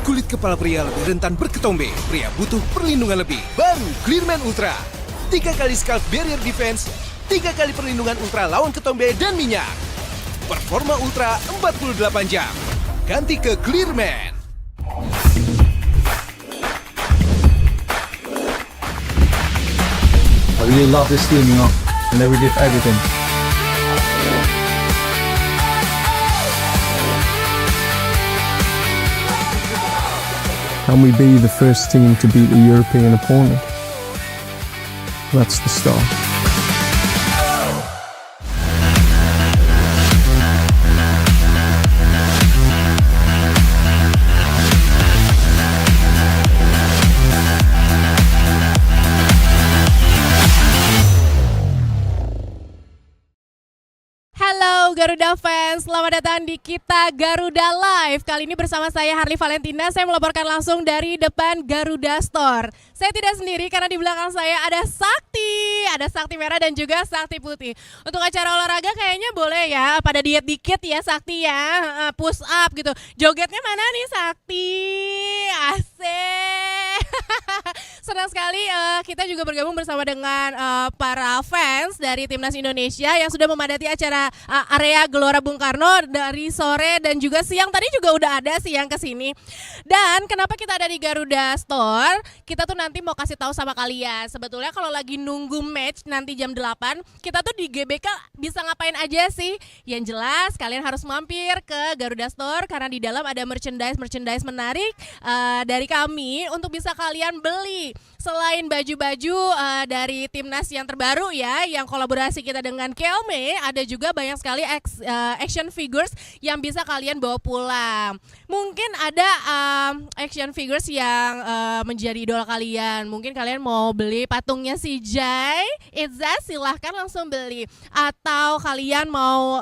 Kulit kepala pria lebih rentan berketombe. Pria butuh perlindungan lebih. Baru Clearman Ultra. 3 kali scalp barrier defense, 3 kali perlindungan ultra lawan ketombe dan minyak. Performa Ultra 48 jam. Ganti ke Clearman. I really love this team, and they will give everything. Can we be the first team to beat a European opponent? That's the start. Halo Garuda fans, selamat datang di Kita Garuda Live. Kali ini bersama saya Harley Valentina, saya melaporkan langsung dari depan Garuda Store. Saya tidak sendiri karena di belakang saya ada Sakti merah dan juga Sakti putih. Untuk acara olahraga kayaknya boleh ya, pada diet dikit ya Sakti ya, push up gitu. Jogetnya mana nih Sakti? Asik. Senang sekali kita juga bergabung bersama dengan para fans dari Timnas Indonesia yang sudah memadati acara area Gelora Bung Karno dari sore dan juga siang. Tadi juga udah ada siang ke sini. Dan kenapa kita ada di Garuda Store? Kita tuh nanti mau kasih tahu sama kalian. Sebetulnya kalau lagi nunggu match nanti jam 8, kita tuh di GBK bisa ngapain aja sih? Yang jelas kalian harus mampir ke Garuda Store karena di dalam ada merchandise menarik dari kami untuk bisa kalian beli. Selain baju-baju dari timnas yang terbaru ya, yang kolaborasi kita dengan Kelme, ada juga banyak sekali action figures yang bisa kalian bawa pulang. Mungkin ada action figures yang menjadi idola kalian. Mungkin kalian mau beli patungnya si Jai, Itza, silahkan langsung beli. Atau kalian mau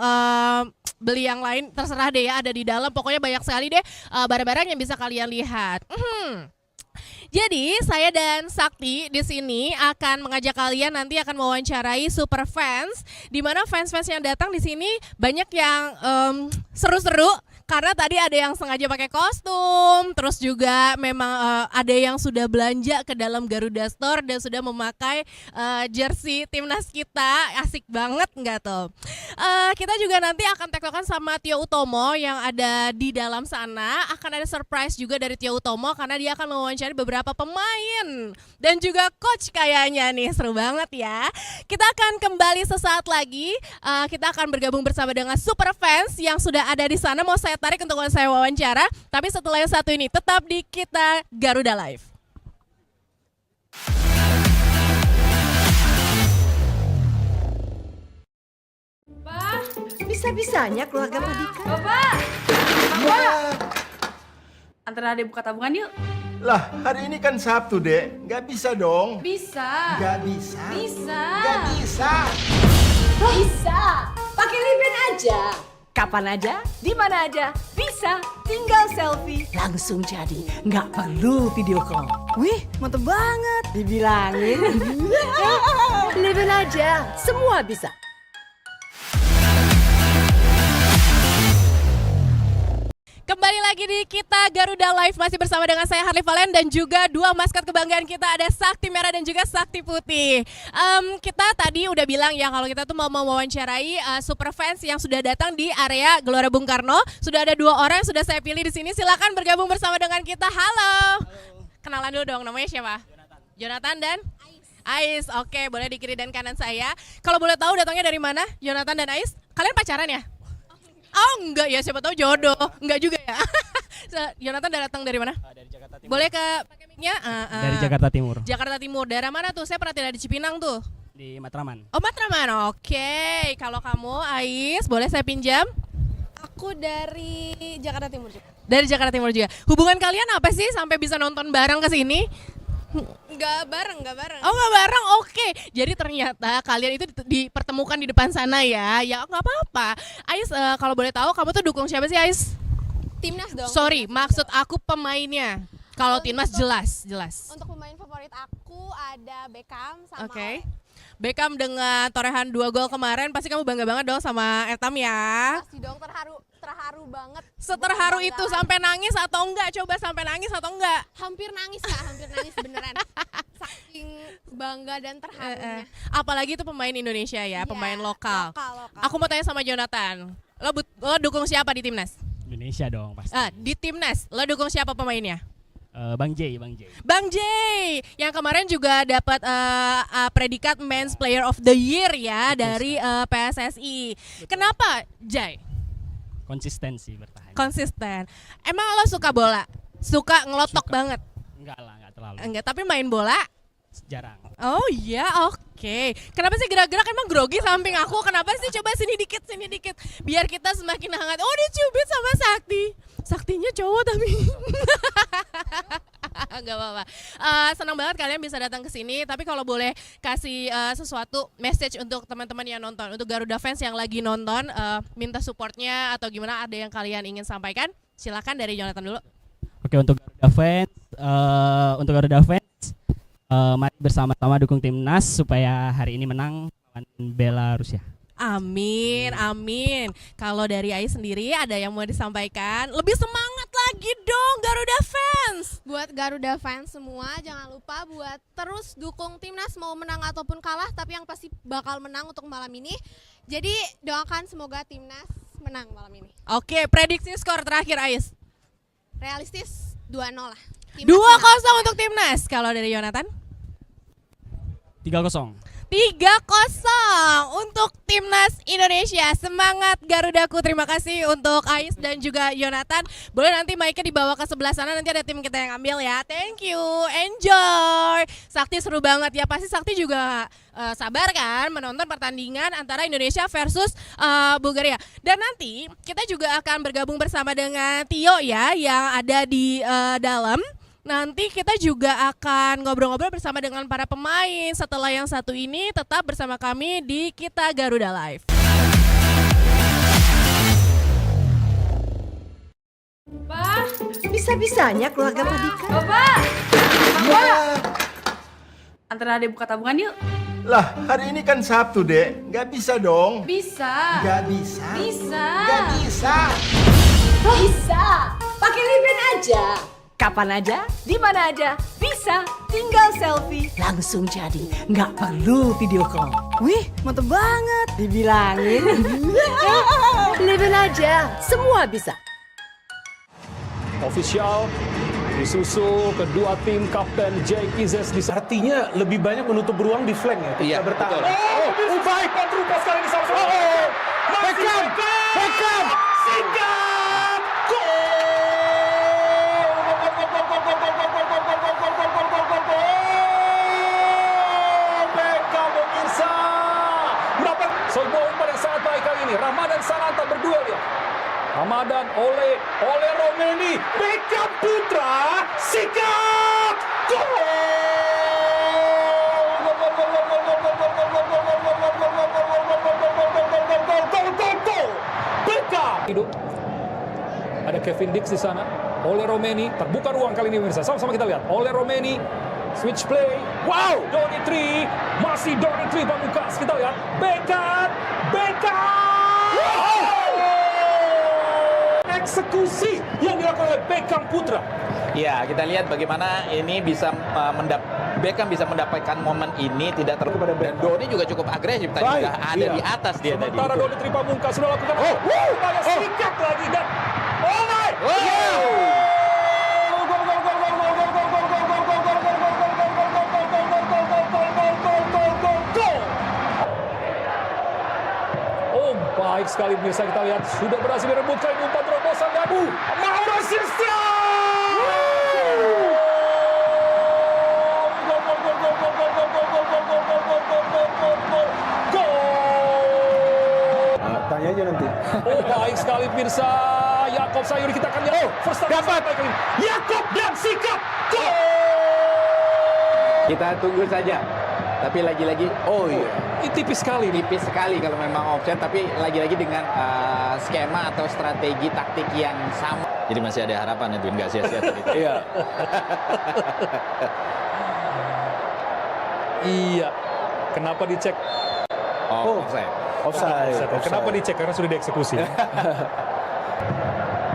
beli yang lain, terserah deh ya, ada di dalam. Pokoknya banyak sekali deh barang-barang yang bisa kalian lihat. Jadi saya dan Sakti di sini akan mengajak kalian nanti akan mewawancarai super fans, di mana fans-fans yang datang di sini banyak yang seru-seru. Karena tadi ada yang sengaja pakai kostum, terus juga memang ada yang sudah belanja ke dalam Garuda Store dan sudah memakai jersey timnas kita. Asik banget nggak tuh? Kita juga nanti akan tektokan sama Tio Utomo yang ada di dalam sana. Akan ada surprise juga dari Tio Utomo karena dia akan mewawancari beberapa pemain dan juga coach kayaknya nih. Seru banget ya. Kita akan kembali sesaat lagi. Kita akan bergabung bersama dengan super fans yang sudah ada di sana. Mau saya tarik untuk saya wawancara, tapi setelah yang satu ini tetap di Kita Garuda Live. Pak, bisa-bisanya keluarga Pak Dika. Bapak! Ya. Antara adek buka tabungan yuk. Lah, hari ini kan Sabtu, Dek. Nggak bisa dong. Bisa. Nggak bisa. Bisa. Nggak bisa. Bisa, pakai Lipen aja. Kapan aja, di mana aja, bisa. Tinggal selfie, langsung jadi. Nggak perlu video call. Wih, mantep banget. Dibilangin. Lipen aja, semua bisa. Kembali lagi di Kita Garuda Live, masih bersama dengan saya Harley Valen dan juga dua maskot kebanggaan kita, ada Sakti merah dan juga Sakti putih. Kita tadi udah bilang ya kalau kita tuh mau mewawancarai super fans yang sudah datang di area Gelora Bung Karno. Sudah ada 2 orang yang sudah saya pilih di sini. Silakan bergabung bersama dengan kita. Halo. Kenalan dulu dong, namanya siapa? Jonathan dan Ais. Oke, boleh di kiri dan kanan saya. Kalau boleh tahu datangnya dari mana? Jonathan dan Ais. Kalian pacaran ya? Oh enggak ya, siapa tahu jodoh. Enggak juga ya. Jonathan datang dari mana? Dari Jakarta Timur. Boleh ke pakai mic-nya? Dari Jakarta Timur. Jakarta Timur. Daerah mana tuh? Saya pernah tinggal di Cipinang tuh. Di Matraman. Oh, Matraman. Oke. Kalau kamu, Ais, boleh saya pinjam? Aku dari Jakarta Timur juga. Dari Jakarta Timur juga. Hubungan kalian apa sih sampai bisa nonton bareng ke sini? Nggak bareng. Oh nggak bareng, oke. Jadi ternyata kalian itu dipertemukan di depan sana ya. Ya nggak apa-apa. Ais, kalau boleh tahu kamu tuh dukung siapa sih Ais? Timnas dong. Sorry, maksud aku pemainnya. Kalau timnas jelas. Untuk pemain favorit aku ada Beckham sama Oke. Beckham dengan torehan 2 gol kemarin, pasti kamu bangga banget dong sama Etam ya. Pasti dong, terharu terharu banget. Seterharu itu Kebanggaan. sampai nangis atau enggak? Coba sampai nangis atau enggak? Hampir nangis Kak, hampir nangis beneran. Saking bangga dan terharunya. Apalagi itu pemain Indonesia ya, Iya, pemain lokal. lokal. Aku mau tanya sama Jonathan. Lo dukung siapa di timnas? Indonesia dong pasti. Di timnas, lo dukung siapa pemainnya? Bang J. Bang Jay, yang kemarin juga dapat predikat Men's Player of the Year ya dari PSSI. Kenapa Jay? Konsistensi bertahan. Konsisten. Emang lo suka bola? Suka ngelotok Suka. banget? Enggak lah, enggak terlalu. Enggak, tapi main bola? Jarang. Oh iya, oke. Kenapa sih gerak-gerak emang grogi samping aku? Kenapa sih? Coba sini dikit, biar kita semakin hangat. Oh, dicubit sama Sakti. Saktinya cowok tapi. Gak apa-apa. Senang banget kalian bisa datang ke sini. Tapi kalau boleh kasih sesuatu message untuk teman-teman yang nonton, untuk Garuda fans yang lagi nonton, minta supportnya atau gimana? Ada yang kalian ingin sampaikan? Silakan dari Jonathan dulu. Oke, untuk Garuda fans, mari bersama-sama dukung timnas supaya hari ini menang lawan Belarus ya. Amin, amin. Kalau dari Ai sendiri ada yang mau disampaikan? Lebih semangat lagi dong Garuda fans. Buat Garuda fans semua, jangan lupa buat terus dukung timnas mau menang ataupun kalah, tapi yang pasti bakal menang untuk malam ini. Jadi doakan semoga timnas menang malam ini. Oke, prediksi skor terakhir Ais. Realistis 2-0 lah. 2-0 Timnas menang. untuk timnas. Kalau dari Jonathan? 3-0. 3-0 untuk timnas Indonesia. Semangat Garudaku. Terima kasih untuk Ais dan juga Jonathan. Boleh nanti mic-nya dibawa ke sebelah sana, nanti ada tim kita yang ambil ya. Thank you. Enjoy. Sakti seru banget ya. Pasti Sakti juga sabar kan menonton pertandingan antara Indonesia versus Bulgaria. Dan nanti kita juga akan bergabung bersama dengan Tio ya yang ada di dalam. Nanti kita juga akan ngobrol-ngobrol bersama dengan para pemain. Setelah yang satu ini tetap bersama kami di Kita Garuda Live. Pak, bisa-bisanya keluarga Pak Dika. Bapak! Ya. Antara adek buka tabungan yuk. Lah, hari ini kan Sabtu, Dek. Nggak bisa dong. Bisa. Nggak bisa. Bisa. Nggak bisa. Bisa, pakai Liben aja. Kapan aja, di mana aja, bisa. Tinggal selfie, langsung jadi. Nggak perlu video call. Wih, mantep banget. Dibilangin. Liben aja, semua bisa. Official disusul kedua tim Kapten Jake Izes di Artinya lebih banyak menutup ruang di flank ya. Iya, bertahan. betul. Baik, kontrupas kali ini Samsul. Beckham, sikat, Beckham pemirsa mendapat sebuah umpan yang sangat baik kali ini. Ramadan Sananta berdua dia. Ramadan oleh Romeni, Beckham Putra, sikat, gol! Beckham. Hidup. Ada Kevin Dix di sana. Oleh Romeni, terbuka ruang kali ini pemirsa. Sama-sama kita lihat. Oleh Romeni, switch play. Wow, Donny masih Donny Pamungkas. Kita lihat. Beckham. Eksekusi yang dilakukan oleh Beckham Putra. Ya, kita lihat bagaimana ini bisa Beckham bisa mendapatkan momen ini tidak terkepada. Dan Doni juga cukup agresif tadi, Baik, sudah ada di atas dia tadi. Sementara Donny Pamungkas sudah lakukan. Upaya sikat lagi dan baik sekali pemirsa, kita lihat sudah berhasil direbut kali umpan terobosan dan Mauro Silva. Tanya aja nanti. Baik sekali pemirsa. Yakob Sayuri kita akan lihat. First time dapat kali ini. Yakob dan sikat. Kita tunggu saja. Tapi lagi-lagi, ini tipis sekali. Tipis sekali kalau memang offset, tapi lagi-lagi dengan skema atau strategi taktik yang sama. Jadi masih ada harapan itu, nggak sia-sia tadi. Iya. Iya. Kenapa dicek? Offside. Offside. Kenapa dicek? Karena sudah dieksekusi.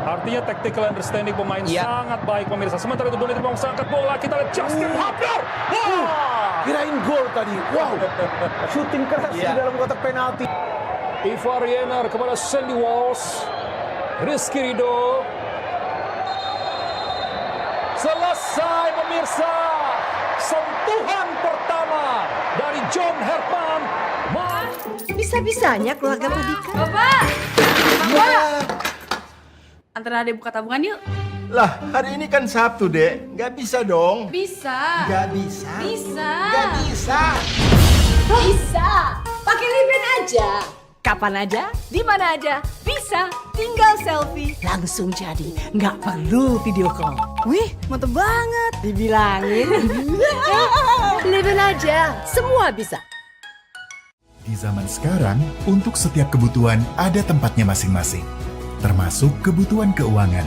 Artinya tactical understanding pemain sangat baik pemirsa. Sementara itu Donny mau angkat bola. Kita lihat Justin Hubner. Wah! Kirain gol tadi. Wow. Shooting keras di dalam kotak penalti. Ivar Jenner kepada Sandy Walsh. Rizky Ridho. Selesai pemirsa. Sentuhan pertama dari John Herman. Bisa-bisanya keluarga Pudika. Bapak! Antara adek buka tabungan yuk. Lah, hari ini kan Sabtu, Dek. Nggak bisa dong. Bisa. Nggak bisa. Bisa. Nggak bisa. Bisa. Pakai Liben aja. Kapan aja, di mana aja, bisa. Tinggal selfie, langsung jadi. Nggak perlu video call. Wih, mantep banget. Dibilangin. Liben aja, semua bisa. Di zaman sekarang, untuk setiap kebutuhan ada tempatnya masing-masing, termasuk kebutuhan keuangan.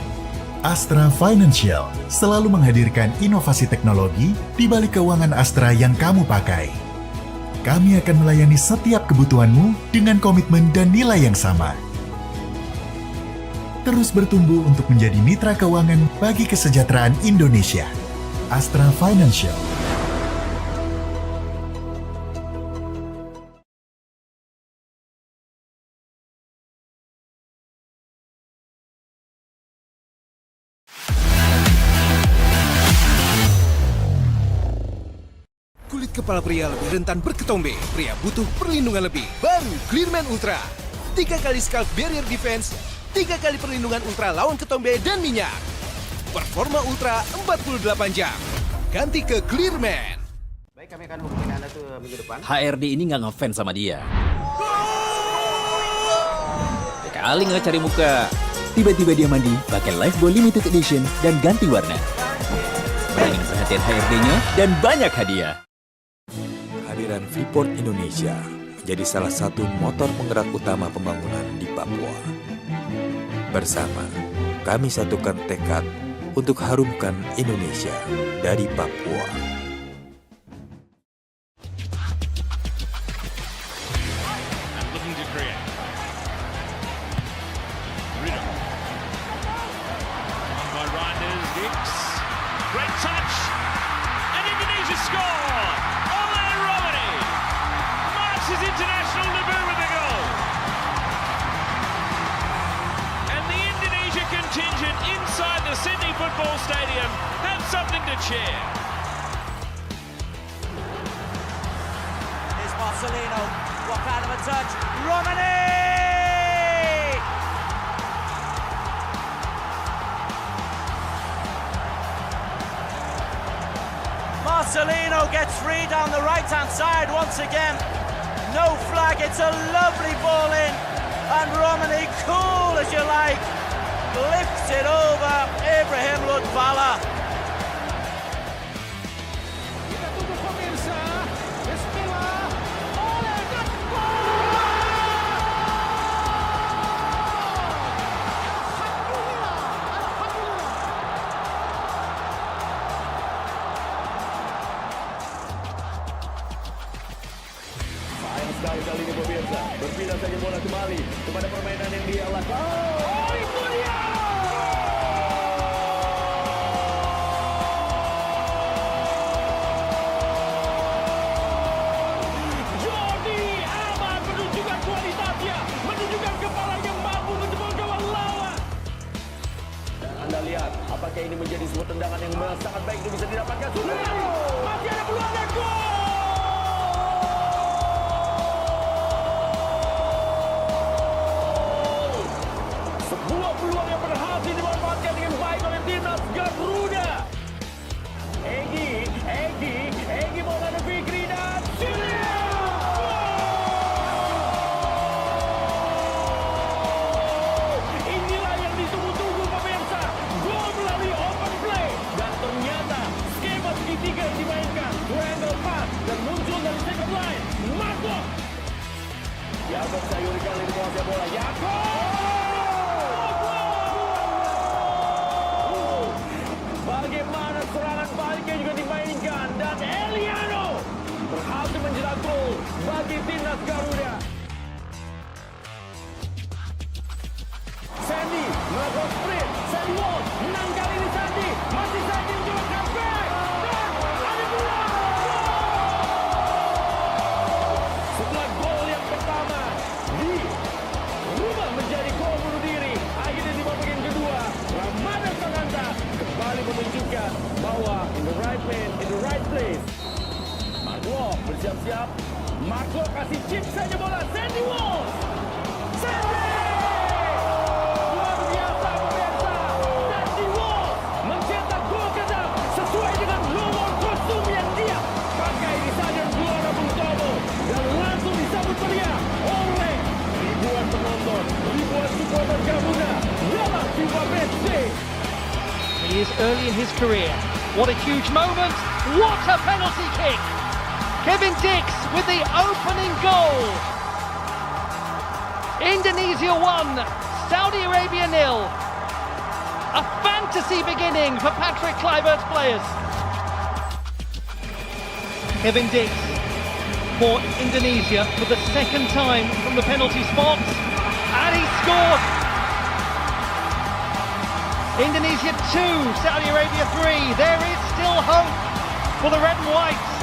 Astra Financial selalu menghadirkan inovasi teknologi di balik keuangan Astra yang kamu pakai. Kami akan melayani setiap kebutuhanmu dengan komitmen dan nilai yang sama. Terus bertumbuh untuk menjadi mitra keuangan bagi kesejahteraan Indonesia. Astra Financial. Kulit kepala pria lebih rentan berketombe. Pria butuh perlindungan lebih. Baru Clearman Ultra. 3 kali scalp barrier defense, 3 kali perlindungan ultra lawan ketombe dan minyak. Performa ultra 48 jam. Ganti ke Clearman. Baik, kami akan hubungin Anda tuh minggu depan. HRD ini nggak ngefans sama dia. Kali nggak cari muka. Tiba-tiba dia mandi pakai Lifebuoy Limited Edition dan ganti warna. Ingin perhatian HRD-nya dan banyak hadiah. Kehadiran Freeport Indonesia menjadi salah satu motor penggerak utama pembangunan di Papua. Bersama, kami satukan tekad untuk harumkan Indonesia dari Papua. Great touch, and Indonesia score! Ole Romani marks his international debut with a goal. And the Indonesia contingent inside the Sydney Football Stadium have something to cheer. Here's Marcelino, what kind of a touch? Romani! Marcelino gets free down the right-hand side once again. No flag, it's a lovely ball in. And Romani, cool as you like, lifts it over Ibrahim Lutfala. Kita tunggu pemirsa. Bismillah. Oleh Sekali kali ini pemirsa, berpindah saja bola kembali kepada permainan yang dia lakukan. Oh, itu dia! Jordi Alba menunjukkan kualitasnya, menunjukkan kepala yang mampu menjebol gawang lawan. Anda lihat, apakah ini menjadi sebuah tendangan yang sangat baik itu bisa didapatkan? Masih ada peluang dan gol! Sebuah peluang yang berhasil dimanfaatkan dengan baik oleh timnas Garuda. Egy Maulana Fikri dan inilah yang ditunggu-tunggu pemirsa. Gol melalui open play. Dan ternyata skema segitiga yang dimainkan. Triangle pass dan muncul dari second line. Masuk. Yakob Sayuri kali ini menguasai bola. Yakob! Bagaimana serangan baliknya juga dimainkan dan Eliano berhasil mencetak gol bagi timnas Garuda. Sandy bawah, in the right lane, in the right place. Marco bersiap-siap. Marco kasih chip saja bola. Sandy Walsh. Sandy! Luar biasa pemirsa. Sandy Walsh mencetak gol kedap sesuai dengan nomor kostum yang dia pakai di Stadion Gelora Bung Tomo. Dan langsung disambut meriah oleh ribuan penonton, ribuan supporter Garuda dalam FIFA Matchday. He is early in his career. What a huge moment. What a penalty kick. Kevin Dix with the opening goal. Indonesia 1, Saudi Arabia 0. A fantasy beginning for Patrick Kluivert's players. Kevin Dix for Indonesia for the second time from the penalty spot. And he scored. Indonesia 2, Saudi Arabia 3. There is still hope for the red and whites.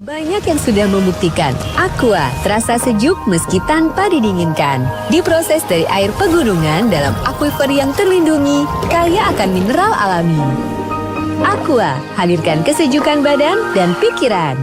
Banyak yang sudah membuktikan Aqua terasa sejuk meski tanpa didinginkan. Diproses dari air pegunungan dalam aquifer yang terlindungi, kaya akan mineral alami. Aqua, hadirkan kesejukan badan dan pikiran.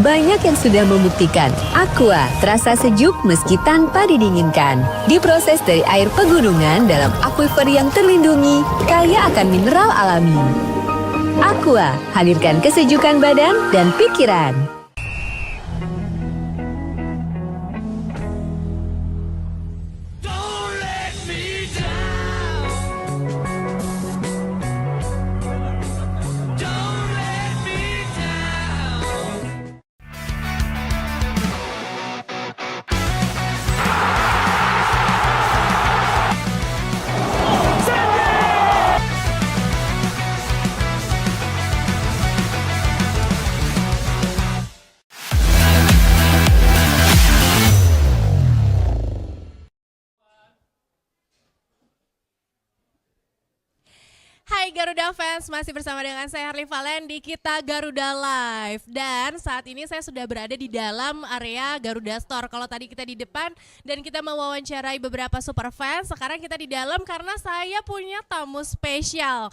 Banyak yang sudah membuktikan Aqua terasa sejuk meski tanpa didinginkan. Diproses dari air pegunungan dalam aquifer yang terlindungi, kaya akan mineral alami. Aqua, hadirkan kesejukan badan dan pikiran. Hai Garuda fans, masih bersama dengan saya Harley Valen di Kita Garuda Live. Dan saat ini saya sudah berada di dalam area Garuda Store. Kalau tadi kita di depan dan kita mewawancarai beberapa super fans, sekarang kita di dalam karena saya punya tamu spesial.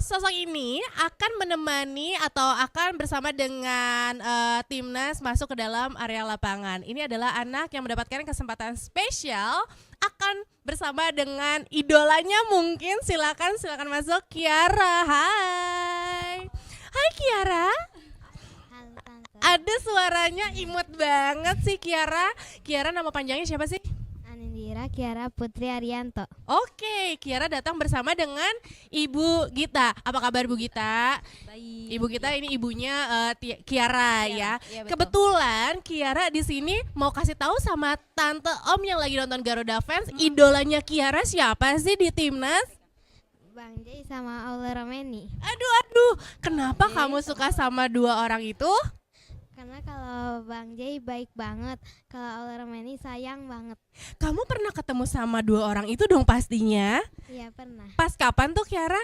Sosok ini akan menemani atau akan bersama dengan timnas masuk ke dalam area lapangan. Ini adalah anak yang mendapatkan kesempatan spesial akan bersama dengan idolanya mungkin. Silakan masuk, Kiara. Hai Kiara. Ada suaranya imut banget sih Kiara. Kiara nama panjangnya siapa sih? Anindira Kiara Putri Arianto. Oke, Kiara datang bersama dengan Ibu Gita. Apa kabar Bu Gita? Baik. Ibu Gita ini ibunya Kiara ya. Iya, betul. Kebetulan Kiara di sini mau kasih tahu sama tante Om yang lagi nonton Garuda Fans, idolanya Kiara siapa sih di timnas? Bang Jay sama Aula Romeni. Aduh, kenapa kamu suka sama dua orang itu? Karena kalau Bang Jay baik banget, kalau Aula Romeni sayang banget. Kamu pernah ketemu sama dua orang itu dong pastinya? Iya pernah. Pas kapan tuh Kiara?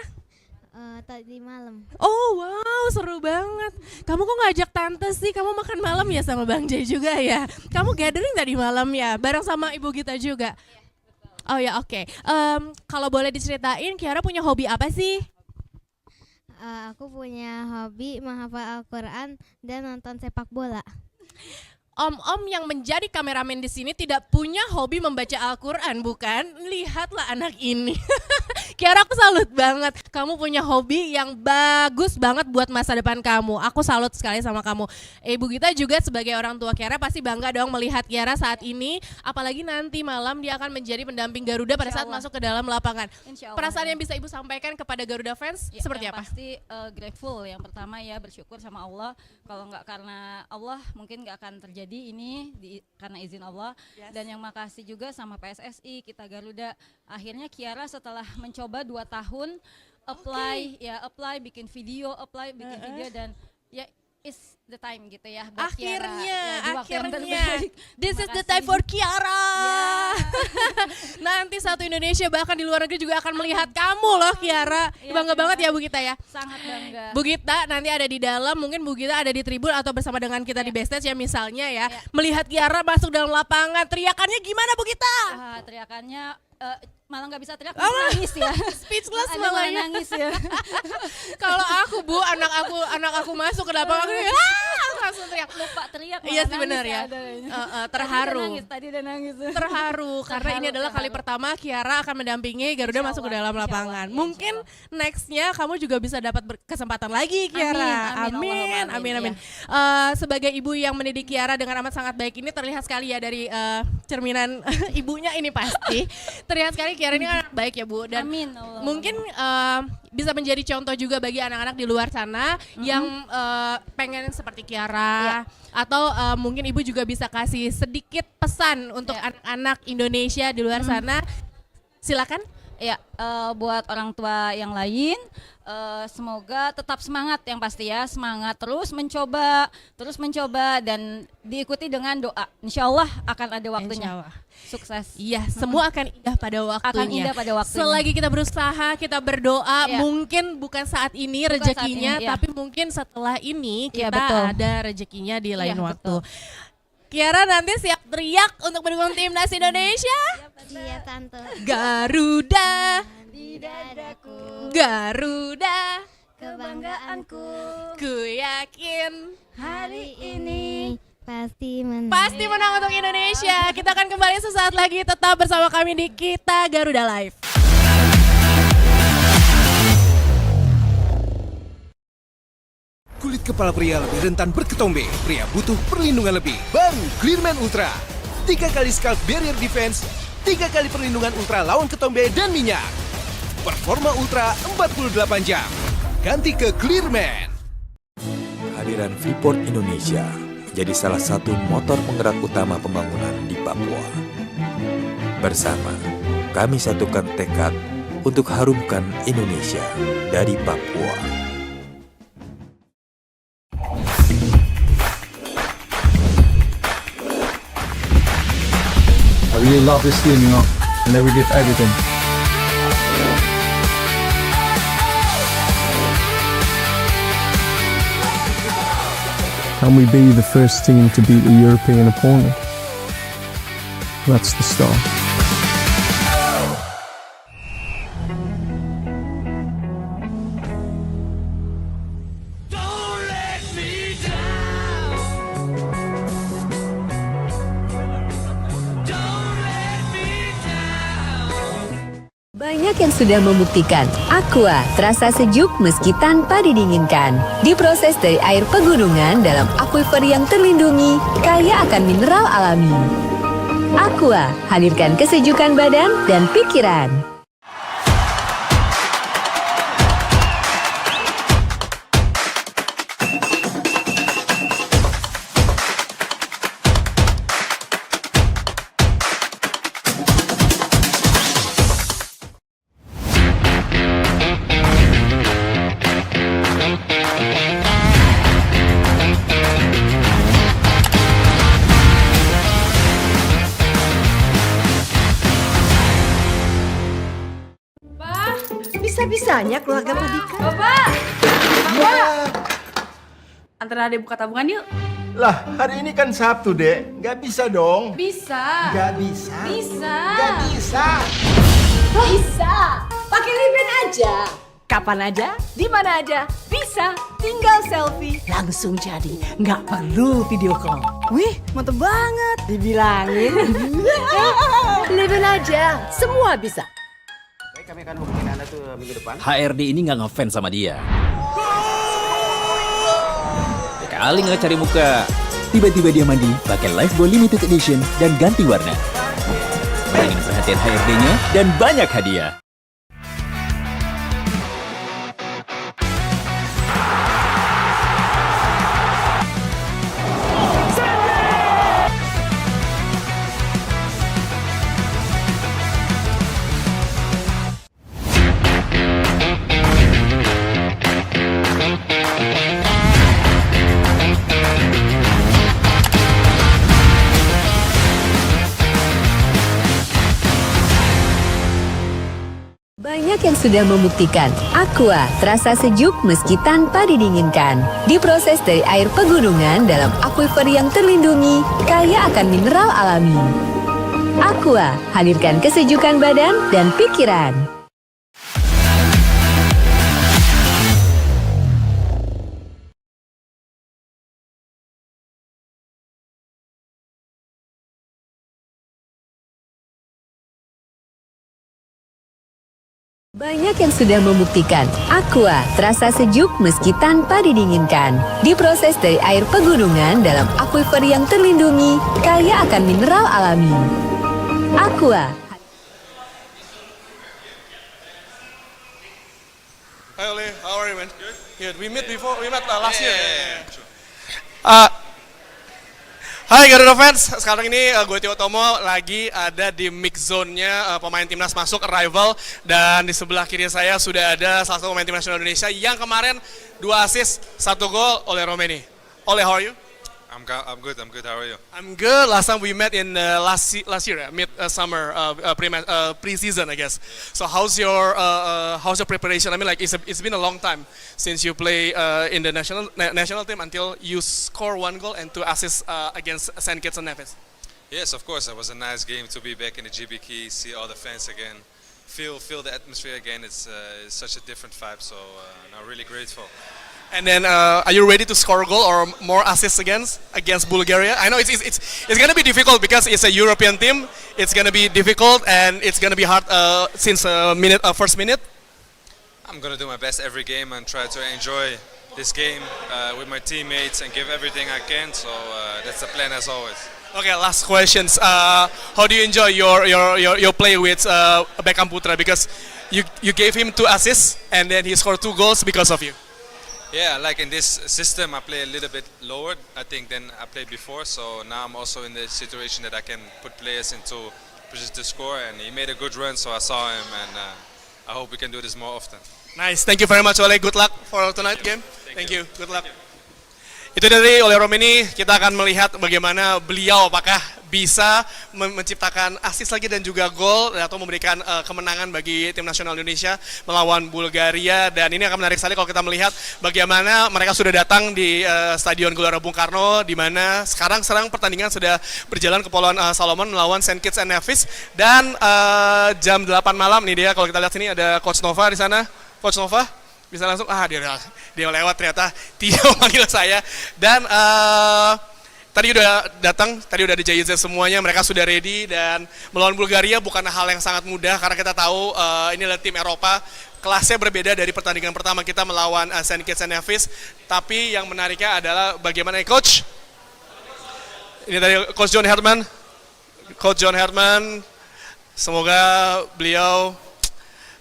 Tadi malam. Oh wow, seru banget. Kamu kok ngajak tante sih? Kamu makan malam ya sama Bang Jay juga ya? Kamu gathering tadi malam ya? Bareng sama Ibu Gita juga? Oh ya oke. Kalau boleh diceritain, Kiara punya hobi apa sih? Aku punya hobi menghafal Al-Quran dan nonton sepak bola. Om-om yang menjadi kameramen di sini tidak punya hobi membaca Al-Quran, bukan? Lihatlah anak ini. Kiara, aku salut banget. Kamu punya hobi yang bagus banget buat masa depan kamu. Aku salut sekali sama kamu. Ibu Gita juga sebagai orang tua Kiara pasti bangga dong melihat Kiara saat ini. Apalagi nanti malam dia akan menjadi pendamping Garuda pada saat masuk ke dalam lapangan. Perasaan yang bisa Ibu sampaikan kepada Garuda fans seperti apa? Pasti grateful. Yang pertama ya bersyukur sama Allah. Kalau nggak karena Allah mungkin nggak akan terjadi ini karena izin Allah. Dan yang makasih juga sama PSSI, Kita Garuda. Akhirnya Kiara setelah mencoba 2 tahun apply bikin video, dan ya is the time gitu ya buat akhirnya this is the time for Kiara. Nanti satu Indonesia bahkan di luar negeri juga akan melihat kamu loh Kiara. Bangga banget ya Bu Gita ya. Sangat bangga. Bu Gita nanti ada di dalam, mungkin Bu Gita ada di tribun atau bersama dengan kita di backstage ya misalnya ya. Melihat Kiara masuk dalam lapangan, teriakannya gimana Bu Gita? Teriakannya malah nggak bisa teriak, nangis ya. Speechless malah nangis ya. Kalau aku Bu, anak aku masuk ke lapangan, aku langsung teriak. Lupa teriak. Iya sih benar ya. Terharu. Tadi udah nangis. Terharu karena ini adalah kali pertama Kiara akan mendampingi Garuda masuk ke dalam lapangan. Mungkin nextnya kamu juga bisa dapat kesempatan lagi Kiara. Amin. Sebagai ibu yang mendidik Kiara dengan amat sangat baik ini terlihat sekali ya dari cerminan ibunya ini pasti. Terlihat sekali Kiara ini anak baik ya Bu, dan mungkin bisa menjadi contoh juga bagi anak-anak di luar sana yang pengen seperti Kiara, atau mungkin Ibu juga bisa kasih sedikit pesan untuk anak-anak Indonesia di luar sana. Silakan. Ya, buat orang tua yang lain, semoga tetap semangat yang pasti ya, semangat terus mencoba dan diikuti dengan doa. Insya Allah akan ada waktunya. Sukses. Iya, semua akan indah pada waktunya. Selagi kita berusaha, kita berdoa, mungkin bukan saat ini rezekinya, tapi mungkin setelah ini kita ada rezekinya di lain waktu. Kiara nanti siap teriak untuk mendukung timnas Indonesia? Iya Tante. Garuda di dadaku, Garuda kebanggaanku. Ku yakin hari ini pasti menang. Pasti menang untuk Indonesia. Kita akan kembali sesaat lagi, tetap bersama kami di Kita Garuda Live. kepala pria lebih rentan berketombe, pria butuh perlindungan lebih. Baru Clearman Ultra. 3 kali scalp barrier defense, 3 kali perlindungan ultra lawan ketombe dan minyak. Performa ultra 48 jam. Ganti ke Clearman. Kehadiran Freeport Indonesia menjadi salah satu motor penggerak utama pembangunan di Papua. Bersama, kami satukan tekad untuk harumkan Indonesia dari Papua. I really love this team, and they will give everything. Can we be the first team to beat a European opponent? That's the start. Banyak yang sudah membuktikan Aqua terasa sejuk meski tanpa didinginkan. Diproses dari air pegunungan dalam aquifer yang terlindungi, kaya akan mineral alami. Aqua, hadirkan kesejukan badan dan pikiran. Bisa-bisanya keluarga Perdika. Bapak! Bapak! Antar adek buka tabungan yuk. Lah, hari ini kan Sabtu, Dek. Nggak bisa dong. Bisa. Nggak bisa. Bisa. Nggak bisa. Bisa. Pakai Liben aja. Kapan aja, di mana aja, bisa. Tinggal selfie, langsung jadi. Nggak perlu video call. Wih, mantep banget. Dibilangin. Liben aja, semua bisa. Kami akan hubungin Anda tuh minggu depan. HRD ini nggak ngefans sama dia. Kali nggak cari muka. Tiba-tiba dia mandi pakai Lifebuoy Limited Edition dan ganti warna. Ingin perhatian HRD-nya dan banyak hadiah. Banyak yang sudah membuktikan Aqua terasa sejuk meski tanpa didinginkan. Diproses dari air pegunungan dalam aquifer yang terlindungi, kaya akan mineral alami. Aqua, hadirkan kesejukan badan dan pikiran. Banyak yang sudah membuktikan Aqua terasa sejuk meski tanpa didinginkan. Diproses dari air pegunungan dalam aquifer yang terlindungi, kaya akan mineral alami. Aqua. Hi Ole, how are you man? Good. We met last year. Hai Garuda fans, sekarang ini gue Tio Tomo lagi ada di mix zone-nya pemain timnas masuk arrival, dan di sebelah kiri saya sudah ada salah satu pemain timnas Indonesia yang kemarin 2 assist, 1 gol oleh Romeni. Ole, how are you? I'm good. How are you? I'm good. Last time we met in last year, mid-summer pre-season, I guess. So how's your preparation? I mean, like it's been a long time since you play in the national team until you score 1 goal and 2 assists against Saint Kitts and Nevis. Yes, of course. It was a nice game to be back in the GBK, see all the fans again, feel the atmosphere again. It's such a different vibe. So I'm really grateful. And then, are you ready to score a goal or more assists against Bulgaria? I know it's going to be difficult because it's a European team. It's going to be difficult and it's going to be hard since first minute. I'm going to do my best every game and try to enjoy this game with my teammates and give everything I can. So that's the plan as always. Okay, last questions. How do you enjoy your play with Beckham Putra? Because you gave him 2 assists and then he scored 2 goals because of you. Yeah, like in this system, I play a little bit lower, I think, than I played before. So now I'm also in the situation that I can put players into position to score, and he made a good run, so I saw him, and I hope we can do this more often. Nice, thank you very much Ole. Good luck for tonight game. Thank you. Good luck. Itu dari Ole Romeni, kita akan melihat bagaimana beliau apakah bisa menciptakan assist lagi dan juga gol atau memberikan kemenangan bagi tim nasional Indonesia melawan Bulgaria. Dan ini akan menarik sekali kalau kita melihat bagaimana mereka sudah datang di Stadion Gelora Bung Karno, di mana sekarang pertandingan sudah berjalan ke Kepulauan Solomon melawan St. Kitts and Nevis. Dan jam 8 malam nih dia, kalau kita lihat sini ada Coach Nova di sana. Coach Nova bisa langsung, dia lewat ternyata, tidak memanggil saya. Dan tadi udah datang, tadi udah ada JZ semuanya, mereka sudah ready. Dan melawan Bulgaria bukan hal yang sangat mudah, karena kita tahu ini adalah tim Eropa. Kelasnya berbeda dari pertandingan pertama kita melawan St. Kitts and Nevis. Tapi yang menariknya adalah bagaimana Coach. Ini tadi Coach John Herman. Coach John Herman, semoga beliau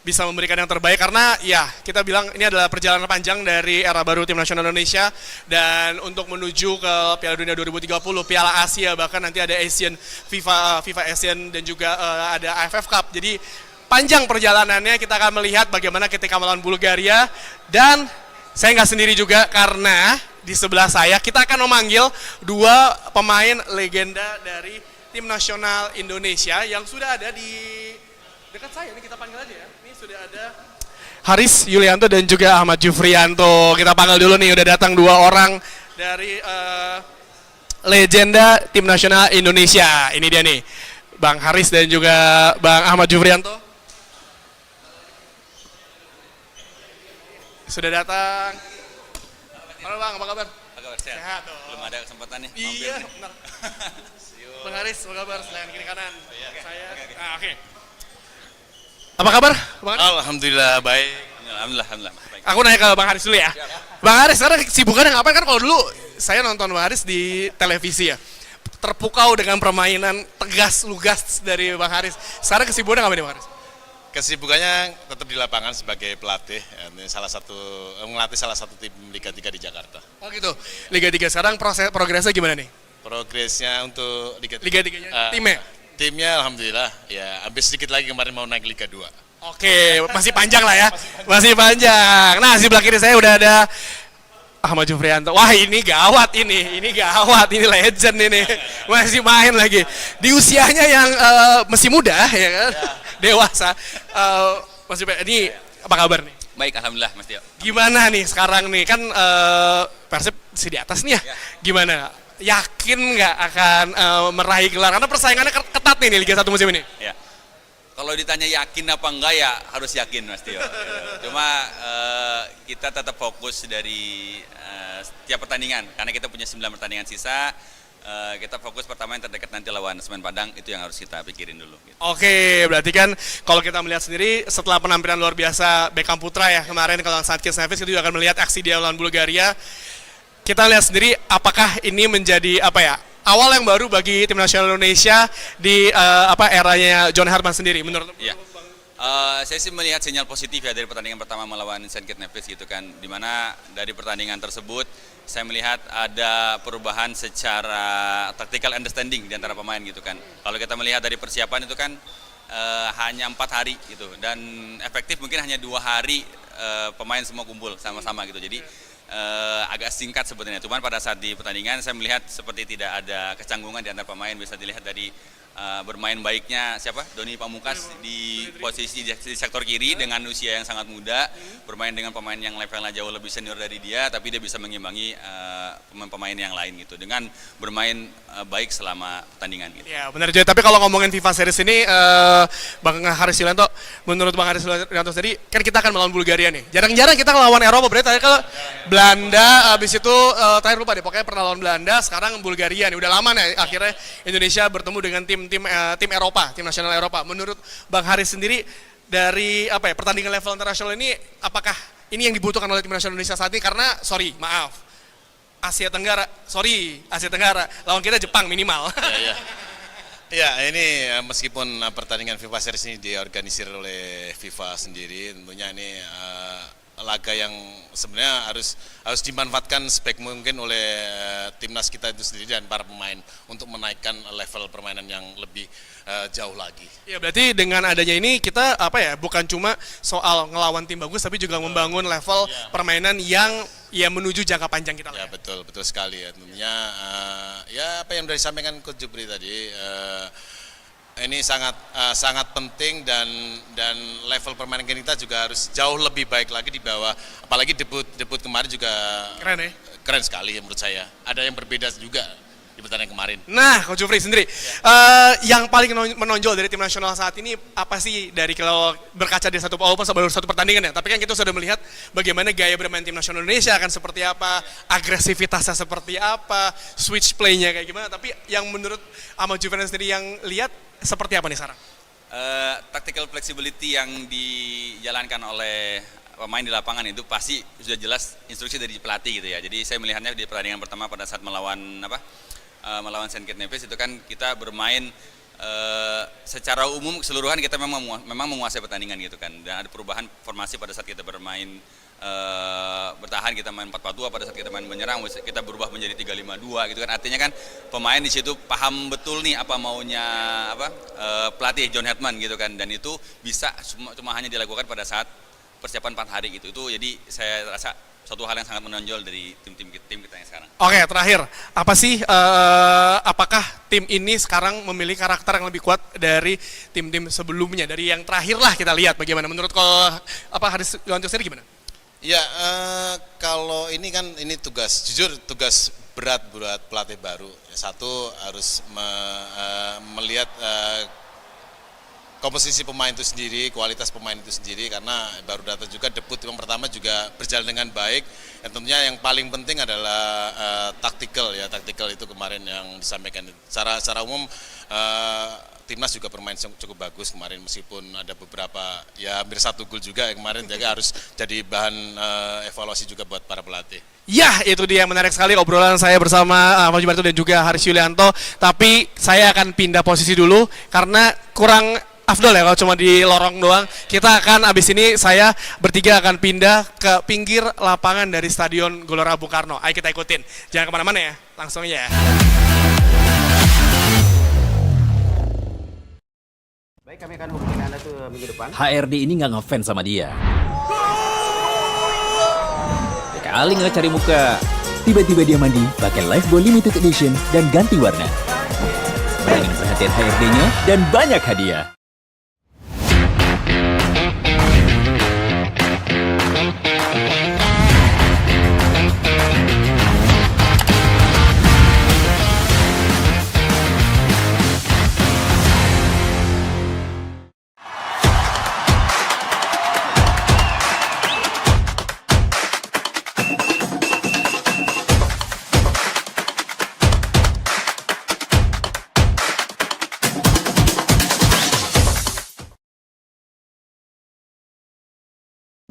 bisa memberikan yang terbaik, karena ya kita bilang ini adalah perjalanan panjang dari era baru tim nasional Indonesia, dan untuk menuju ke Piala Dunia 2030, Piala Asia, bahkan nanti ada Asian FIFA Asian dan juga ada AFF Cup. Jadi panjang perjalanannya, kita akan melihat bagaimana ketika melawan Bulgaria. Dan saya nggak sendiri juga, karena di sebelah saya kita akan memanggil 2 pemain legenda dari tim nasional Indonesia yang sudah ada di dekat saya. Ini kita panggil aja ya. Ini sudah ada Haris Yulianto dan juga Ahmad Jufrianto. Kita panggil dulu nih, udah datang 2 orang dari legenda tim nasional Indonesia. Ini dia nih, Bang Haris dan juga Bang Ahmad Jufrianto. Sudah datang. Halo Bang, apa kabar? Sehat dong. Belum ada kesempatan nih. Iya, benar. Bang Haris, apa kabar? Selain kiri kanan. Saya. Oke. Apa kabar? Alhamdulillah baik. Alhamdulillah. Baik. Aku nanya ke Bang Haris dulu ya. Bang Haris, sekarang kesibukannya ngapain? Kan kalau dulu saya nonton Bang Haris di televisi ya, terpukau dengan permainan tegas, lugas dari Bang Haris. Sekarang kesibukannya ngapain Bang Haris? Kesibukannya tetap di lapangan sebagai pelatih. Ini melatih salah satu tim Liga 3 di Jakarta. Oh gitu. Liga 3 sekarang progresnya gimana nih? Progresnya untuk Liga 3 timnya? Timnya alhamdulillah ya, habis sedikit lagi kemarin mau naik Liga 2. Oke, masih panjang lah ya. Masih panjang. Nah, di sebelah kiri saya udah ada Ahmad Jufrianto. Wah, ini gawat ini gawat, ini legend ini. Masih main lagi. Di usianya yang masih muda ya kan. Ya. Dewasa. Masih ini apa kabar nih? Baik, alhamdulillah Mas Tio. Gimana nih sekarang nih? Kan Persib masih di atas nih ya. Gimana? Yakin nggak akan meraih gelar? Karena persaingannya ketat nih Liga 1 musim ini. Ya. Kalau ditanya yakin apa enggak ya harus yakin Mas Tio. Cuma kita tetap fokus dari setiap pertandingan. Karena kita punya 9 pertandingan sisa. Kita fokus pertama yang terdekat nanti lawan Semen Padang, itu yang harus kita pikirin dulu. Gitu. Oke, berarti kan kalau kita melihat sendiri setelah penampilan luar biasa Beckham Putra ya kemarin kalau St. Kitts and Nevis, kita juga akan melihat aksi dia lawan Bulgaria. Kita lihat sendiri apakah ini menjadi awal yang baru bagi tim nasional Indonesia di eranya John Herman sendiri menurut ya. Saya sih melihat sinyal positif ya dari pertandingan pertama melawan St. Kitts and Nevis gitu kan, dimana dari pertandingan tersebut saya melihat ada perubahan secara tactical understanding di antara pemain gitu kan. Kalau kita melihat dari persiapan itu kan hanya 4 hari gitu, dan efektif mungkin hanya 2 hari pemain semua kumpul sama-sama gitu. Jadi agak singkat sebetulnya. Cuman pada saat di pertandingan saya melihat seperti tidak ada kecanggungan di antara pemain. Bisa dilihat dari bermain baiknya Doni Pamungkas di posisi di sektor kiri dengan usia yang sangat muda, bermain dengan pemain yang levelnya jauh lebih senior dari dia, tapi dia bisa mengimbangi pemain-pemain yang lain gitu dengan bermain baik selama pertandingan gitu. Ya benar juga. Tapi kalau ngomongin FIFA Series ini, Bang Haris Yulianto, menurut Bang Haris Yulianto tadi kan kita akan melawan Bulgaria nih. Jarang-jarang kita ngelawan Eropa, berarti tadi kalau Belanda, habis itu terakhir lupa deh, pokoknya pernah lawan Belanda, sekarang Bulgaria nih. Udah lama nih akhirnya Indonesia bertemu dengan tim Eropa, tim nasional Eropa. Menurut Bang Haris sendiri dari pertandingan level internasional ini, apakah ini yang dibutuhkan oleh tim nasional Indonesia saat ini karena Asia Tenggara lawan kita Jepang minimal. Ya, ini meskipun pertandingan FIFA Series ini diorganisir oleh FIFA sendiri, tentunya ini laga yang sebenarnya harus dimanfaatkan sebaik mungkin oleh timnas kita itu sendiri dan para pemain untuk menaikkan level permainan yang lebih jauh lagi. Ya, berarti dengan adanya ini kita bukan cuma soal ngelawan tim bagus tapi juga membangun level permainan yang menuju jangka panjang kita. Ya, betul sekali ya. Tentunya apa yang sudah disampaikan Coach Jupri tadi, ini sangat penting dan level permainan kita juga harus jauh lebih baik lagi di bawah. Apalagi debut kemarin juga keren sekali menurut saya. Ada yang berbeda juga di pertandingan kemarin. Nah, Coach Jupri sendiri, yang paling menonjol dari tim nasional saat ini apa sih dari kalau berkaca dari baru satu pertandingan ya? Tapi kan kita sudah melihat bagaimana gaya bermain tim nasional Indonesia akan seperti apa, agresivitasnya seperti apa, switch play-nya kayak gimana. Tapi yang menurut Ahmad Jufri sendiri yang lihat seperti apa nih sekarang? Tactical flexibility yang dijalankan oleh pemain di lapangan itu pasti sudah jelas instruksi dari pelatih gitu ya. Jadi saya melihatnya di pertandingan pertama pada saat melawan St. Kitts Nevis itu kan kita bermain secara umum keseluruhan kita memang menguasai pertandingan gitu kan. Dan ada perubahan formasi pada saat kita bermain bertahan, kita main 4-4-2, pada saat kita main menyerang kita berubah menjadi 3-5-2 gitu kan. Artinya kan pemain di situ paham betul nih apa maunya pelatih John Hetman gitu kan, dan itu bisa cuma hanya dilakukan pada saat persiapan 4 hari gitu. Itu jadi saya rasa suatu hal yang sangat menonjol dari tim kita yang sekarang. Oke, terakhir, apa sih apakah tim ini sekarang memiliki karakter yang lebih kuat dari tim-tim sebelumnya? Dari yang terakhir lah kita lihat bagaimana. Menurut Haris Yuwanto sendiri gimana? Ya, kalau ini kan tugas berat buat pelatih baru. Satu harus melihat komposisi pemain itu sendiri, kualitas pemain itu sendiri, karena baru datang juga debut yang pertama juga berjalan dengan baik. Dan tentunya yang paling penting adalah taktikal itu kemarin yang disampaikan. Secara umum timnas juga bermain cukup bagus kemarin, meskipun ada beberapa hampir 1 gol juga yang kemarin, jadi harus jadi bahan evaluasi juga buat para pelatih. Ya, itu dia menarik sekali obrolan saya bersama Ahmad Jufri dan juga Haris Yulianto. Tapi saya akan pindah posisi dulu karena kurang afdol ya kalau cuma di lorong doang. Kita akan abis ini saya bertiga akan pindah ke pinggir lapangan dari Stadion Gelora Bung Karno. Ayo kita ikutin. Jangan kemana-mana ya, langsung aja ya. Baik, kami akan hubungi Anda tuh minggu depan. HRD ini nggak ngefans sama dia. Kali nggak cari muka. Tiba-tiba dia mandi pakai Lifebuoy Limited Edition dan ganti warna. Bayangin perhatian HRD-nya dan banyak hadiah.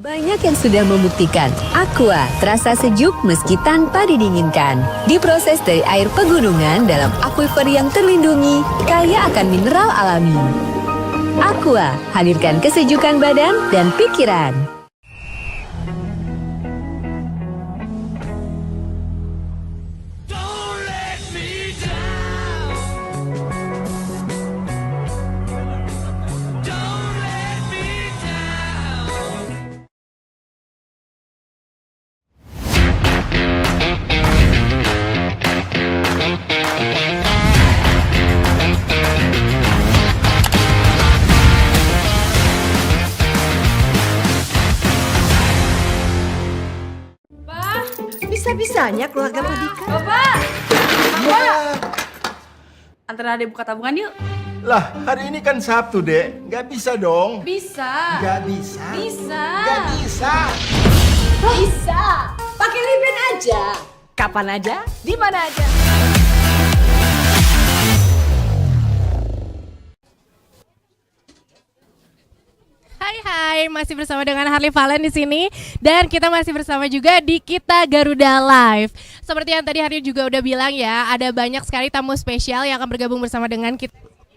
Banyak yang sudah membuktikan Aqua terasa sejuk meski tanpa didinginkan. Diproses dari air pegunungan dalam aquifer yang terlindungi, kaya akan mineral alami. Aqua, hadirkan kesejukan badan dan pikiran. Bisa-bisanya keluarga Perdika. Bapak! Antara adek buka tabungan yuk. Lah, hari ini kan Sabtu, Dek. Nggak bisa dong. Bisa. Nggak bisa. Bisa. Nggak bisa. Bisa. Pakai Liben aja. Kapan aja, di mana aja. Hai, masih bersama dengan Harley Valen di sini dan kita masih bersama juga di Kita Garuda Live. Seperti yang tadi Harley juga udah bilang ya, ada banyak sekali tamu spesial yang akan bergabung bersama dengan kita.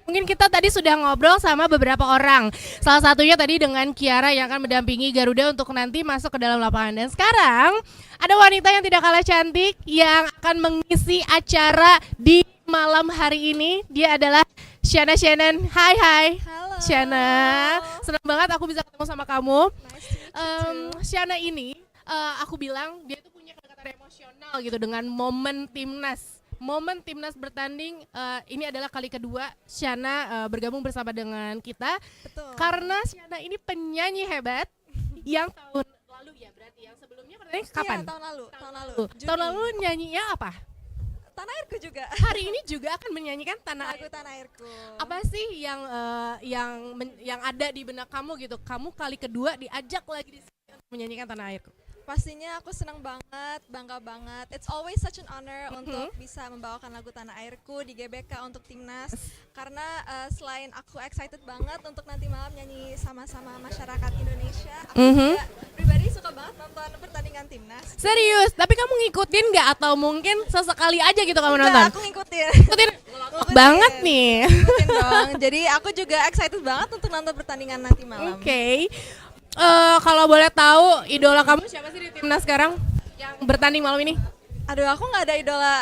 Mungkin kita tadi sudah ngobrol sama beberapa orang. Salah satunya tadi dengan Kiara yang akan mendampingi Garuda untuk nanti masuk ke dalam lapangan. Dan sekarang ada wanita yang tidak kalah cantik yang akan mengisi acara di malam hari ini. Dia adalah Shana Shannon. Hai. Halo. Shana, senang banget aku bisa ketemu sama kamu. Shana ini, aku bilang dia tuh punya kedekatan emosional gitu dengan momen timnas. Momen timnas bertanding, ini adalah kali kedua Shana bergabung bersama dengan kita. Betul. Karena Shana ini penyanyi hebat yang tahun lalu ya, berarti yang sebelumnya bertanding kapan? Iya, tahun lalu. Tahun lalu nyanyinya apa? Tanah Airku juga. Hari ini juga akan menyanyikan Tanah Airku. Apa sih yang ada di benak kamu gitu? Kamu kali kedua diajak lagi di sini untuk menyanyikan Tanah Airku. Pastinya aku senang banget, bangga banget. It's always such an honor untuk bisa membawakan lagu Tanah Airku di GBK untuk timnas. Karena selain aku excited banget untuk nanti malam nyanyi sama-sama masyarakat Indonesia, aku juga pribadi suka banget nonton pertandingan timnas. Serius? Tapi kamu ngikutin nggak atau mungkin sesekali aja gitu kamu nonton? Enggak, aku ngikutin. Ngikutin banget nih. Ngikutin dong. Jadi aku juga excited banget untuk nonton pertandingan nanti malam. Oke. Kalau boleh tahu idola kamu siapa sih di timnas sekarang yang bertanding malam ini? Aduh, aku nggak ada idola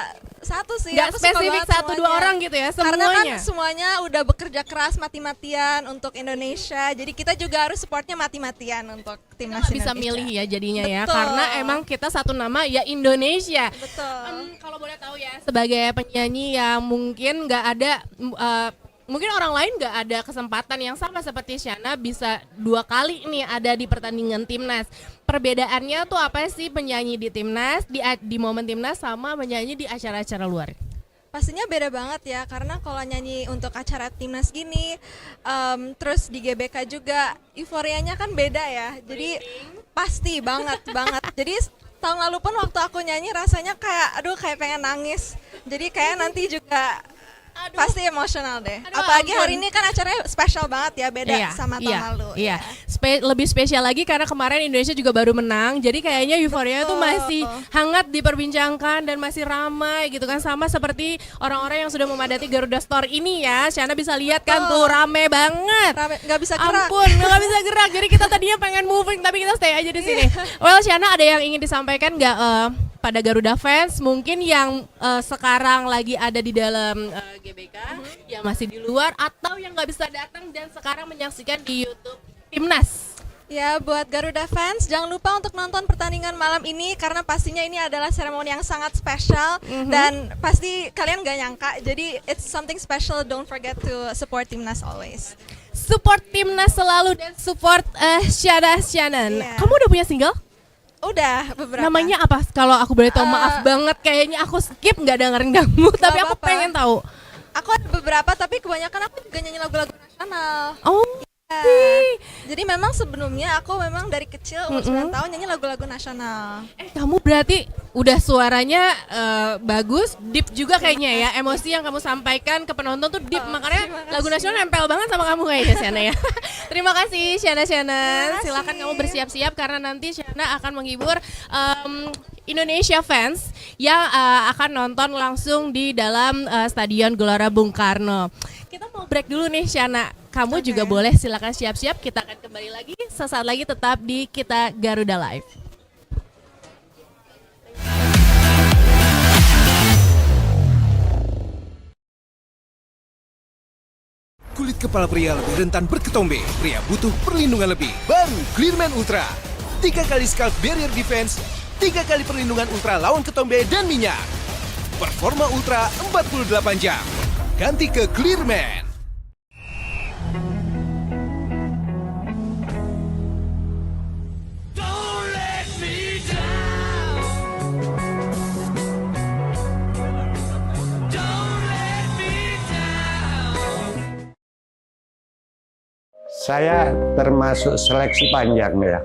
satu sih. Nggak spesifik satu dua orang gitu ya, semuanya. Karena kan semuanya udah bekerja keras mati-matian untuk Indonesia. Jadi kita juga harus supportnya mati-matian untuk timnas Indonesia. Bisa milih ya jadinya. Betul. Ya, karena emang kita satu nama ya Indonesia. Betul. Kalau boleh tahu ya, sebagai penyanyi yang mungkin nggak ada. Mungkin orang lain nggak ada kesempatan yang sama seperti Shana bisa 2 kali nih ada di pertandingan timnas. Perbedaannya tuh apa sih penyanyi di timnas, di momen timnas sama menyanyi di acara-acara luar? Pastinya beda banget ya, karena kalau nyanyi untuk acara timnas gini, terus di GBK juga euforianya kan beda ya. Jadi pasti banget. Jadi tahun lalu pun waktu aku nyanyi rasanya kayak pengen nangis. Jadi kayak nanti juga pasti emosional deh. Apalagi hari ini kan acaranya spesial banget ya, beda sama tahun lalu. Iya. Lebih spesial lagi karena kemarin Indonesia juga baru menang. Jadi kayaknya euforia itu masih hangat diperbincangkan dan masih ramai gitu kan, sama seperti orang-orang yang sudah memadati Garuda Store ini ya. Shana bisa lihat kan tuh rame banget. Nggak bisa gerak. Ampun, nggak bisa gerak. Jadi kita tadinya pengen moving tapi kita stay aja di sini. Well, Shana ada yang ingin disampaikan nggak pada Garuda fans mungkin yang sekarang lagi ada di dalam GBK, yang masih di luar atau yang nggak bisa datang dan sekarang menyaksikan di YouTube Timnas? Ya, buat Garuda fans jangan lupa untuk nonton pertandingan malam ini karena pastinya ini adalah seremoni yang sangat spesial dan pasti kalian gak nyangka. Jadi it's something special. Don't forget to support Timnas always. Support Timnas selalu dan support Shana Shannon. Kamu udah punya single? Udah beberapa. Namanya apa? Kalau aku boleh tahu, maaf banget kayaknya aku skip nggak dengerin kamu, tapi aku pengen tahu. Aku ada beberapa tapi kebanyakan aku juga nyanyi lagu-lagu nasional. Oh. Ya. Jadi memang sebelumnya aku memang dari kecil umur 9 tahun nyanyi lagu-lagu nasional. Kamu berarti udah suaranya bagus, deep juga kayaknya ya. Emosi yang kamu sampaikan ke penonton tuh deep, makanya lagu nasional nempel banget sama kamu kayaknya Shana ya. Terima kasih Shana Shannon. Silakan kamu bersiap-siap karena nanti Shana akan menghibur Indonesia fans yang akan nonton langsung di dalam Stadion Gelora Bung Karno. Kita mau break dulu nih Shana. Kamu juga boleh silakan siap-siap. Kita akan kembali lagi sesaat lagi, tetap di Kita Garuda Live. Kulit kepala pria lebih rentan berketombe. Pria butuh perlindungan lebih. Baru Clearman Ultra. 3 kali scalp barrier defense, 3 kali perlindungan ultra lawan ketombe dan minyak. Performa ultra 48 jam. Ganti ke Clearman. Saya termasuk seleksi panjang ya.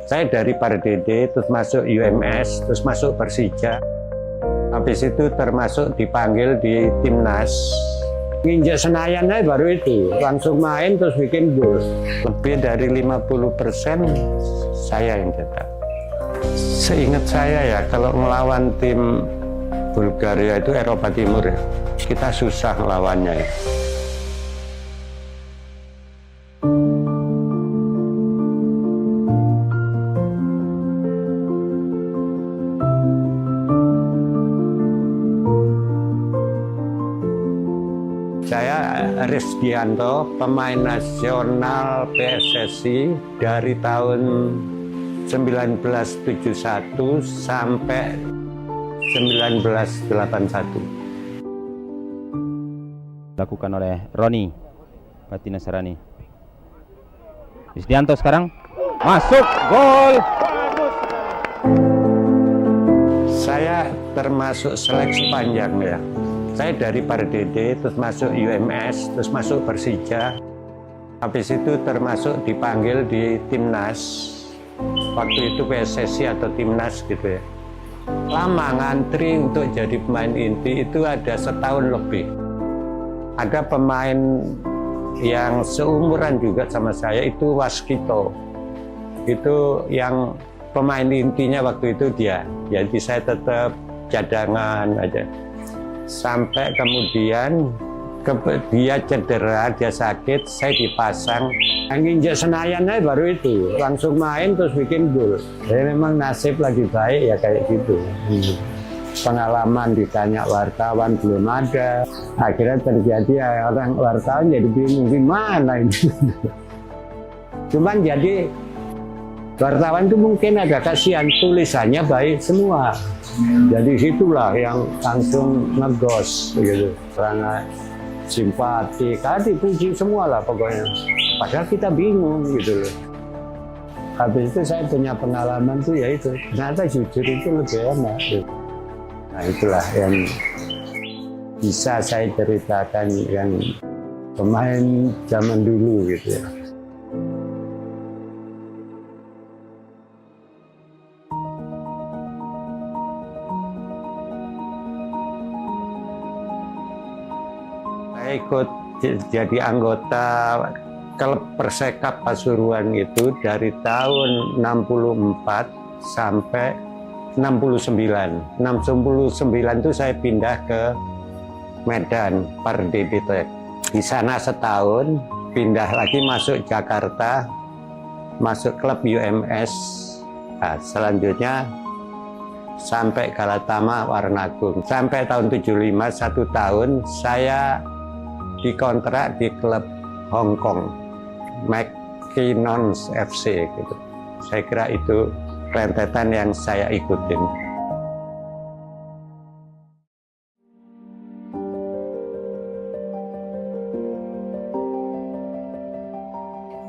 Saya dari Pardede, terus masuk UMS, terus masuk Persija. Habis itu termasuk dipanggil di timnas Nginjek Senayan aja baru itu, langsung main terus bikin gol. Lebih dari 50% saya yang cetak. Seingat saya ya, kalau melawan tim Bulgaria itu Eropa Timur ya, kita susah melawannya ya. Saya Rizkianto, pemain nasional PSSI dari tahun 1971 sampai 1981. Dilakukan oleh Roni Pati Nasrani. Rizdianto sekarang masuk gol. Saya termasuk seleksi panjang ya. Saya dari Pardede, terus masuk UMS, terus masuk Persija. Habis itu termasuk dipanggil di Timnas. Waktu itu PSSI atau Timnas gitu ya. Lama ngantri untuk jadi pemain inti itu ada setahun lebih. Ada pemain yang seumuran juga sama saya itu Waskito. Itu yang pemain intinya waktu itu dia. Jadi saya tetap cadangan aja. Sampai kemudian dia cedera, dia sakit, saya dipasang. Nginjek Senayan aja baru itu, langsung main terus bikin gol. Jadi memang nasib lagi baik ya kayak gitu. Pengalaman ditanya wartawan belum ada. Akhirnya terjadi ya, orang wartawan jadi bingung gimana ini. Cuman jadi wartawan itu mungkin ada kasihan, tulisannya baik semua. Jadi situlah yang langsung ngegos gitu, karena simpati, tadi puji semua lah pokoknya. Padahal kita bingung gitu loh. Habis itu saya punya pengalaman tuh ya itu, ternyata jujur itu lebih enak. Gitu. Nah itulah yang bisa saya ceritakan yang pemain zaman dulu gitu ya. Saya ikut jadi anggota klub Persekap Pasuruan itu dari tahun 64 sampai 69. 69 itu saya pindah ke Medan, Pardede. Di sana setahun, pindah lagi masuk Jakarta, masuk klub UMS. Nah, selanjutnya sampai Galatama Warnagung. Sampai tahun 75, 1 tahun, saya dikontrak di klub Hong Kong, McKinnon's FC gitu. Saya kira itu rentetan yang saya ikutin.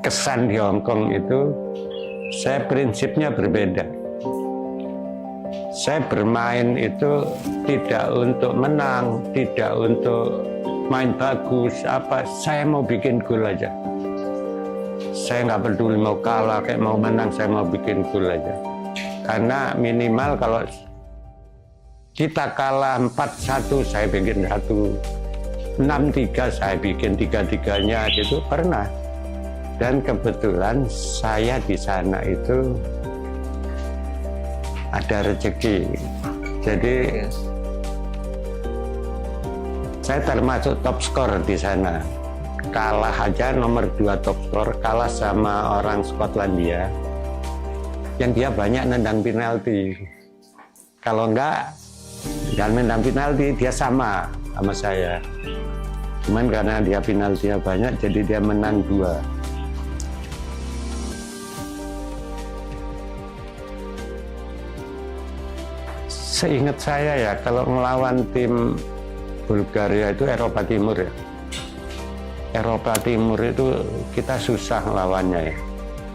Kesan di Hong Kong itu, saya prinsipnya berbeda. Saya bermain itu tidak untuk menang, tidak untuk main bagus, apa, saya mau bikin gol aja. Saya nggak peduli mau kalah, kayak mau menang, saya mau bikin gol aja. Karena minimal kalau kita kalah 4-1, saya bikin 1. 6-3, saya bikin 3-3-nya gitu, pernah. Dan kebetulan saya di sana itu ada rezeki. Jadi saya termasuk top skor di sana. Kalah aja nomor 2 top skor, kalah sama orang Skotlandia yang dia banyak nendang penalti. Kalau enggak nendang penalti, dia sama saya. Cuman karena dia penaltinya banyak, jadi dia menang 2. Seingat saya ya, kalau melawan tim Bulgaria itu Eropa Timur ya. Eropa Timur itu kita susah lawannya ya.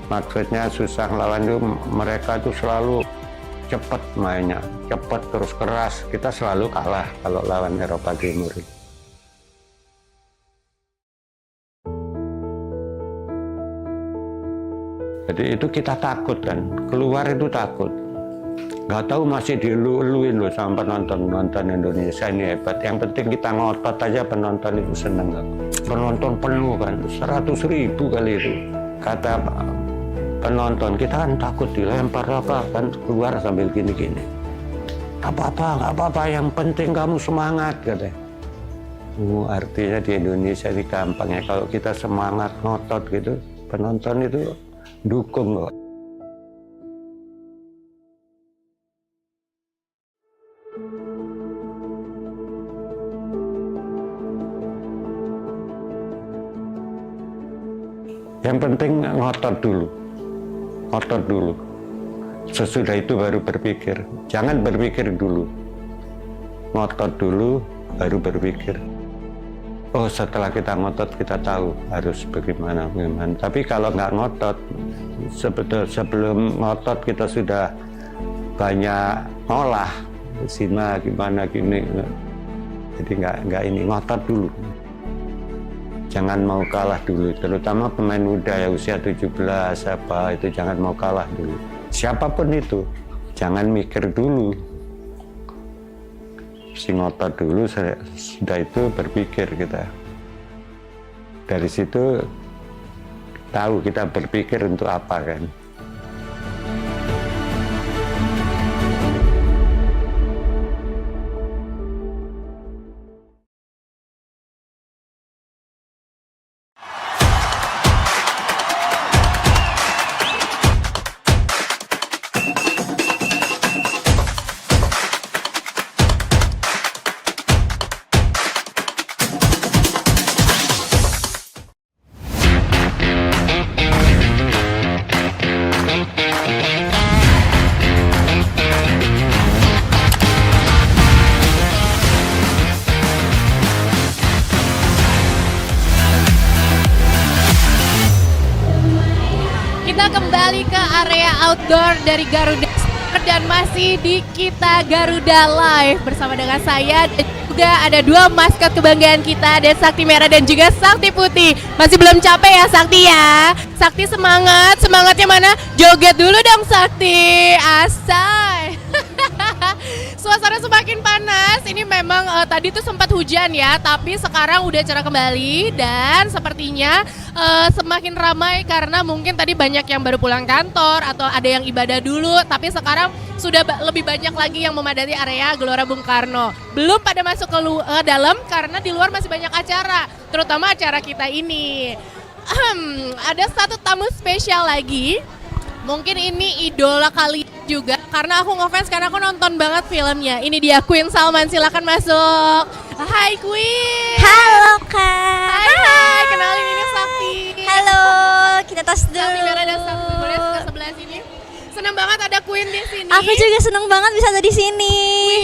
Maksudnya susah lawan itu, mereka itu selalu cepat mainnya, cepat terus keras. Kita selalu kalah kalau lawan Eropa Timur. Jadi itu kita takut kan, keluar itu takut. Nggak tahu masih dielu-eluin loh sama penonton Indonesia ini hebat. Yang penting kita ngotot aja, penonton itu seneng. Penonton penuh kan, 100.000 kali itu. Kata penonton, kita kan takut dilempar apa kan, keluar sambil gini-gini. Nggak apa-apa, yang penting kamu semangat katanya. Artinya di Indonesia ini gampang ya, kalau kita semangat ngotot gitu, penonton itu dukung kok. Yang penting ngotot dulu. Sesudah itu baru berpikir. Jangan berpikir dulu. Ngotot dulu, baru berpikir. Oh, setelah kita ngotot kita tahu harus bagaimana. Tapi kalau nggak ngotot, sebelum ngotot kita sudah banyak ngolah. Gimana gini. Jadi nggak ini, ngotot dulu. Jangan mau kalah dulu, terutama pemain muda ya usia 17 itu jangan mau kalah dulu. Siapapun itu, jangan mikir dulu. Ngotot dulu, sudah itu berpikir kita. Dari situ tahu kita berpikir untuk apa kan. Kembali ke area outdoor dari Garuda dan masih di Kita Garuda Live bersama dengan saya dan juga ada dua maskot kebanggaan kita, ada Sakti Merah dan juga Sakti Putih. Masih belum capek ya Sakti ya? Sakti semangatnya mana? Joget dulu dong Sakti, asai. Suasana semakin panas, ini memang tadi tuh sempat hujan ya, tapi sekarang udah cerah kembali dan sepertinya semakin ramai karena mungkin tadi banyak yang baru pulang kantor atau ada yang ibadah dulu, tapi sekarang sudah lebih banyak lagi yang memadati area Gelora Bung Karno. Belum pada masuk ke dalam karena di luar masih banyak acara, terutama acara kita ini. Ada satu tamu spesial lagi. Mungkin ini idola kalian juga karena aku ngefans, karena aku nonton banget filmnya. Ini dia Queen Salman, silakan masuk. Hai Queen. Halo Kak. Hai, kenalin ini Sakti. Halo, kita tos dulu. Sakti Merah dan Sakti, boleh ke sebelah sini. Senang banget ada Queen di sini. Aku juga senang banget bisa ada di sini.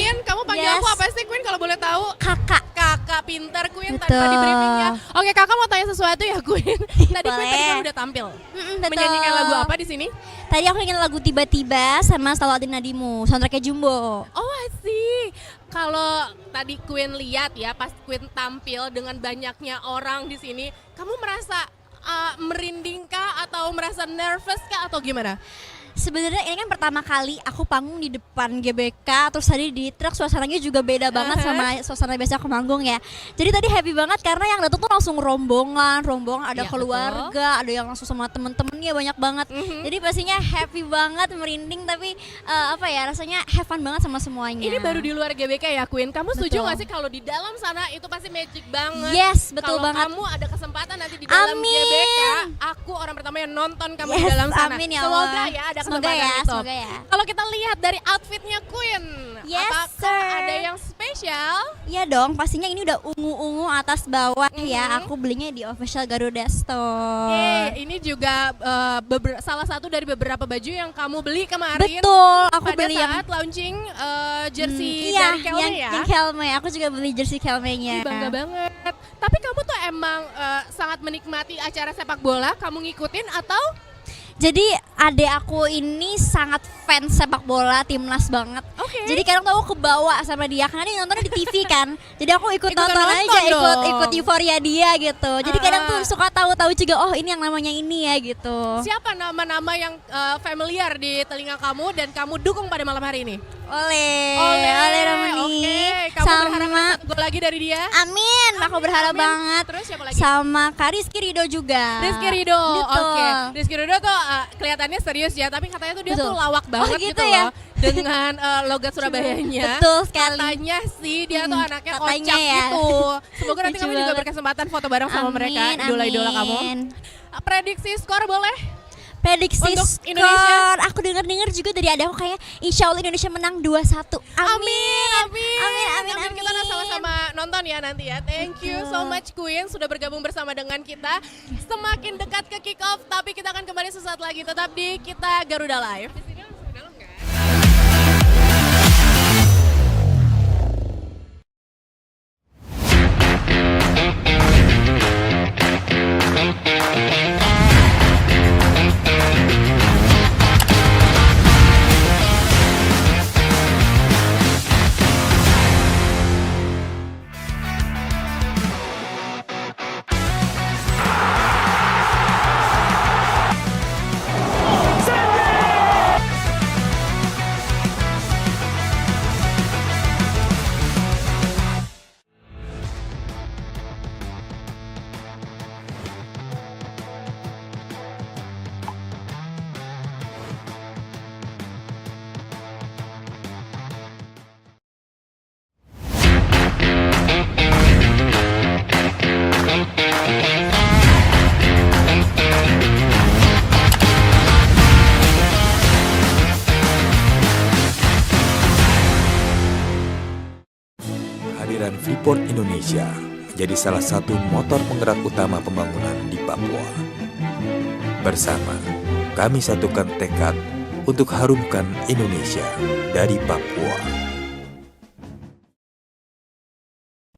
Queen, kamu panggil aku apa sih Queen kalau boleh tahu? Kakak. Kakak pintar Queen Betul. tanpa di briefingnya. Oke, kakak mau tanya sesuatu ya Queen. Tadi Queen tadi kan udah tampil. Menyanyikan lagu apa di sini? Tadi aku nyanyiin lagu Tiba-Tiba sama Selalu Ada Nadimu, soundtracknya Jumbo. Oh, I see. Kalau tadi Queen lihat ya, pas Queen tampil dengan banyaknya orang di sini, kamu merasa merinding kah atau merasa nervous kah atau gimana? Sebenarnya ini kan pertama kali aku panggung di depan GBK, terus tadi di truk suasananya juga beda banget sama suasana biasa aku manggung ya. Jadi tadi happy banget karena yang datang tuh langsung rombongan ada keluarga, ada yang langsung sama temen-temennya banyak banget. Jadi pastinya happy banget, merinding tapi rasanya have fun banget sama semuanya. Ini baru di luar GBK ya Queen. Kamu setuju nggak sih kalau di dalam sana itu pasti magic banget? Yes, betul banget. Kalau kamu ada kesempatan nanti di dalam GBK, aku orang pertama yang nonton kamu di dalam sana. Amin ya Semoga Allah. ya ada Semoga ya, itu. semoga ya. Kalau kita lihat dari outfitnya Queen, apakah ada yang spesial? Iya dong, pastinya ini udah ungu-ungu atas bawah ya. Aku belinya di official Garuda Store. Ini juga salah satu dari beberapa baju yang kamu beli kemarin. Betul, aku pada beli saat launching jersey iya, dari Kelme ya. Yang Kelme, aku juga beli jersey Kelme-nya. Bangga banget. Tapi kamu tuh emang sangat menikmati acara sepak bola, kamu ngikutin atau? Jadi adek aku ini sangat fans sepak bola timnas banget. Jadi kadang tuh aku kebawa sama dia karena dia nontonnya di TV kan. Jadi aku ikut nonton aja, ikut euforia dia gitu. Jadi kadang tuh suka tahu-tahu juga, oh ini yang namanya ini ya gitu. Siapa nama-nama yang familiar di telinga kamu dan kamu dukung pada malam hari ini? Oleh Romani. Oke, kamu berharap ada satu gol lagi dari dia? Amin, aku berharap banget. Terus siapa lagi? Sama Kak Rizky Ridho juga. Rizky Ridho, Gitu. oke. Rizky Ridho tuh kelihatannya serius ya, tapi katanya tuh dia Betul. tuh lawak banget gitu gitu ya? loh. Dengan logat Surabayanya. Betul sekali. Katanya sih dia tuh anaknya katanya kocak ya. gitu. Semoga nanti kamu Lucu juga banget. berkesempatan foto bareng sama mereka, idola-idola kamu. Prediksi skor boleh? Prediksi Untuk skor, Indonesia? aku dengar juga dari adek aku kayak insya Allah Indonesia menang 2-1. Amin. Kita sama-sama nonton ya nanti ya. Thank you so much Queen sudah bergabung bersama dengan kita. Semakin dekat ke kick off, tapi kita akan kembali sesaat lagi tetap di Kita Garuda Live. Kehadiran Freeport Indonesia menjadi salah satu motor penggerak utama pembangunan di Papua. Bersama, kami satukan tekad untuk harumkan Indonesia dari Papua.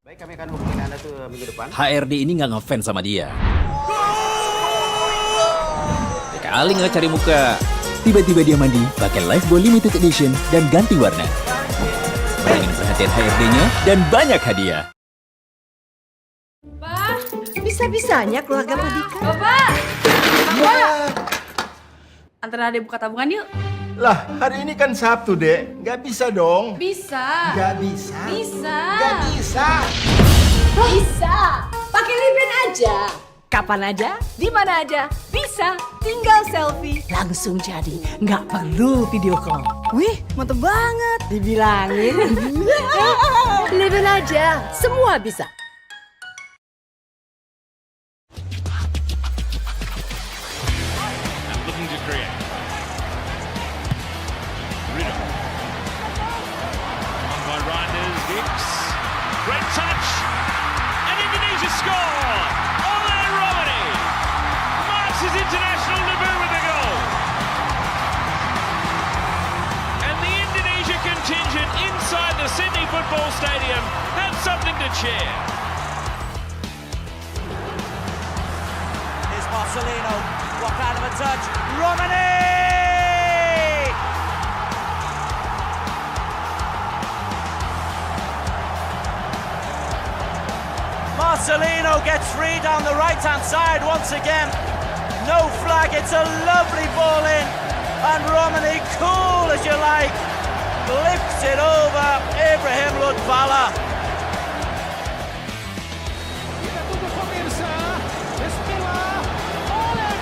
Baik, kami akan hubungin Anda tuh minggu depan. HRD ini nggak ngefans sama dia. Kali nggak cari muka. Tiba-tiba dia mandi pakai Lifebuoy Limited Edition dan ganti warna. Ingin perhatian HRD-nya dan banyak hadiah. Bisa-bisanya keluarga Pak Dika. Bapak! Antara adek buka tabungan yuk. Lah, hari ini kan Sabtu, Dek. Nggak bisa dong. Bisa. Nggak bisa. Bisa. Nggak bisa. Bisa. Pakai Liben aja. Kapan aja, di mana aja, bisa. Tinggal selfie, langsung jadi. Nggak perlu video call. Wih, mantep banget. Dibilangin. Liben aja, semua bisa. Looking to create. Ridho. On by Reinders, Dix. Great touch. And Indonesia score. Ole Romani marks his international debut with a goal. And the Indonesia contingent inside the Sydney Football Stadium have something to cheer. Here's Marcelino. What kind of a touch? Romani! Marcelino gets free down the right-hand side once again. No flag, it's a lovely ball in. And Romani, cool as you like, lifts it over Ibrahim Lutfala. Kita tunggu pemirsa. Bismillah. Oleh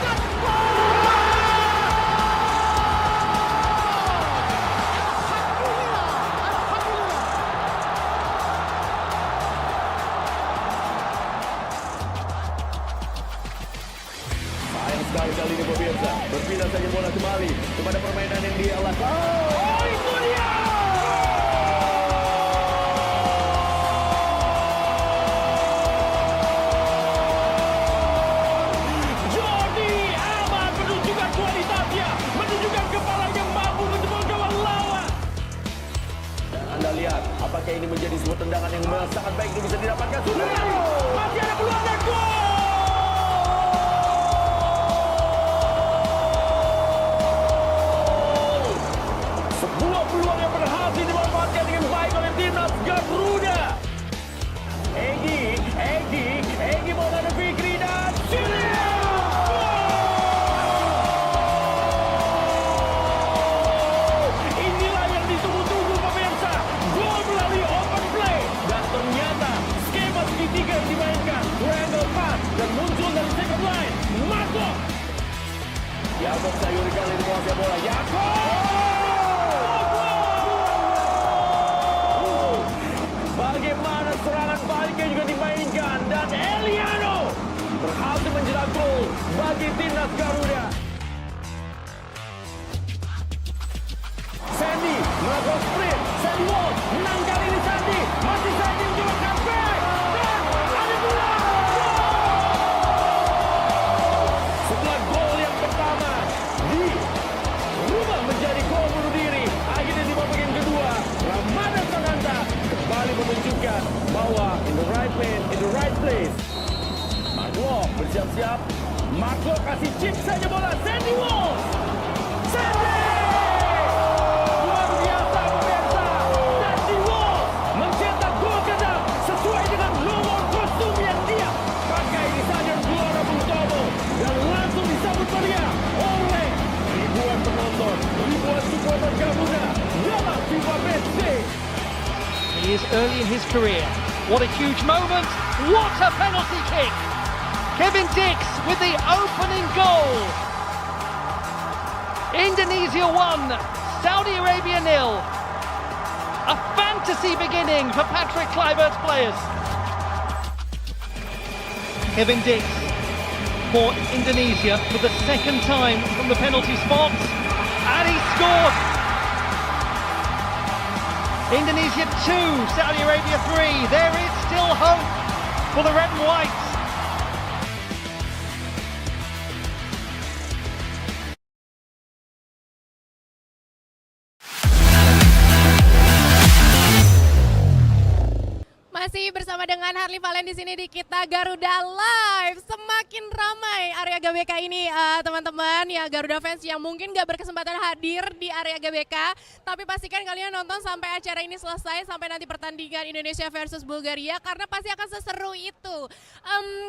Sayang sekali kali ini pemirsa. Berpindah saja bola kembali kepada permainan yang dia lakukan. Oh, itu dia! Jordi Amat menunjukkan kualitasnya, menunjukkan kepala yang mampu menjebol gawang lawan. Anda lihat, apakah ini menjadi sebuah tendangan yang sangat baik untuk bisa didapatkan? Sudah masih ada peluang dan gol! Yakob Sayuri kali ini menguasai bola. Bagaimana serangan baliknya juga dimainkan dan Eliano berhasil mencetak gol bagi timnas Garuda. Sandy melakukan sprint. Sandy Walsh menang kali ini. Sandy masih Sandy mencoba comeback dan ada bola. Setelah gol yang pertama dirubah menjadi gol bunuh diri, akhirnya di babak yang kedua Ramadan Sananta kembali menunjukkan bahwa in the right man, in the right place. Marco bersiap-siap. Marco kasih chip saja bola. Sandy Walsh. Sandy! Luar biasa pemirsa. Sandy Walsh mencetak gol kedap sesuai dengan nomor kostum yang dia pakai di Stadion Gelora Bung Tomo dan langsung disambut meriah oleh ribuan penonton, ribuan supporter Garuda dalam FIFA Match Day. He is early in his career. What a huge moment. What a penalty kick. Kevin Dix with the opening goal. Indonesia 1, Saudi Arabia 0. A fantasy beginning for Patrick Kluivert's players. Kevin Dix for Indonesia for the second time from the penalty spot. And he scored. Indonesia 2, Saudi Arabia 3. There is still hope for the red and whites. Masih bersama dengan Harley Valen di sini di Kita Garuda Live. Semakin ramai area GBK ini teman-teman ya, Garuda fans yang mungkin gak berkesempatan hadir di area GBK, tapi pastikan kalian nonton sampai acara ini selesai, sampai nanti pertandingan Indonesia versus Bulgaria, karena pasti akan seseru itu.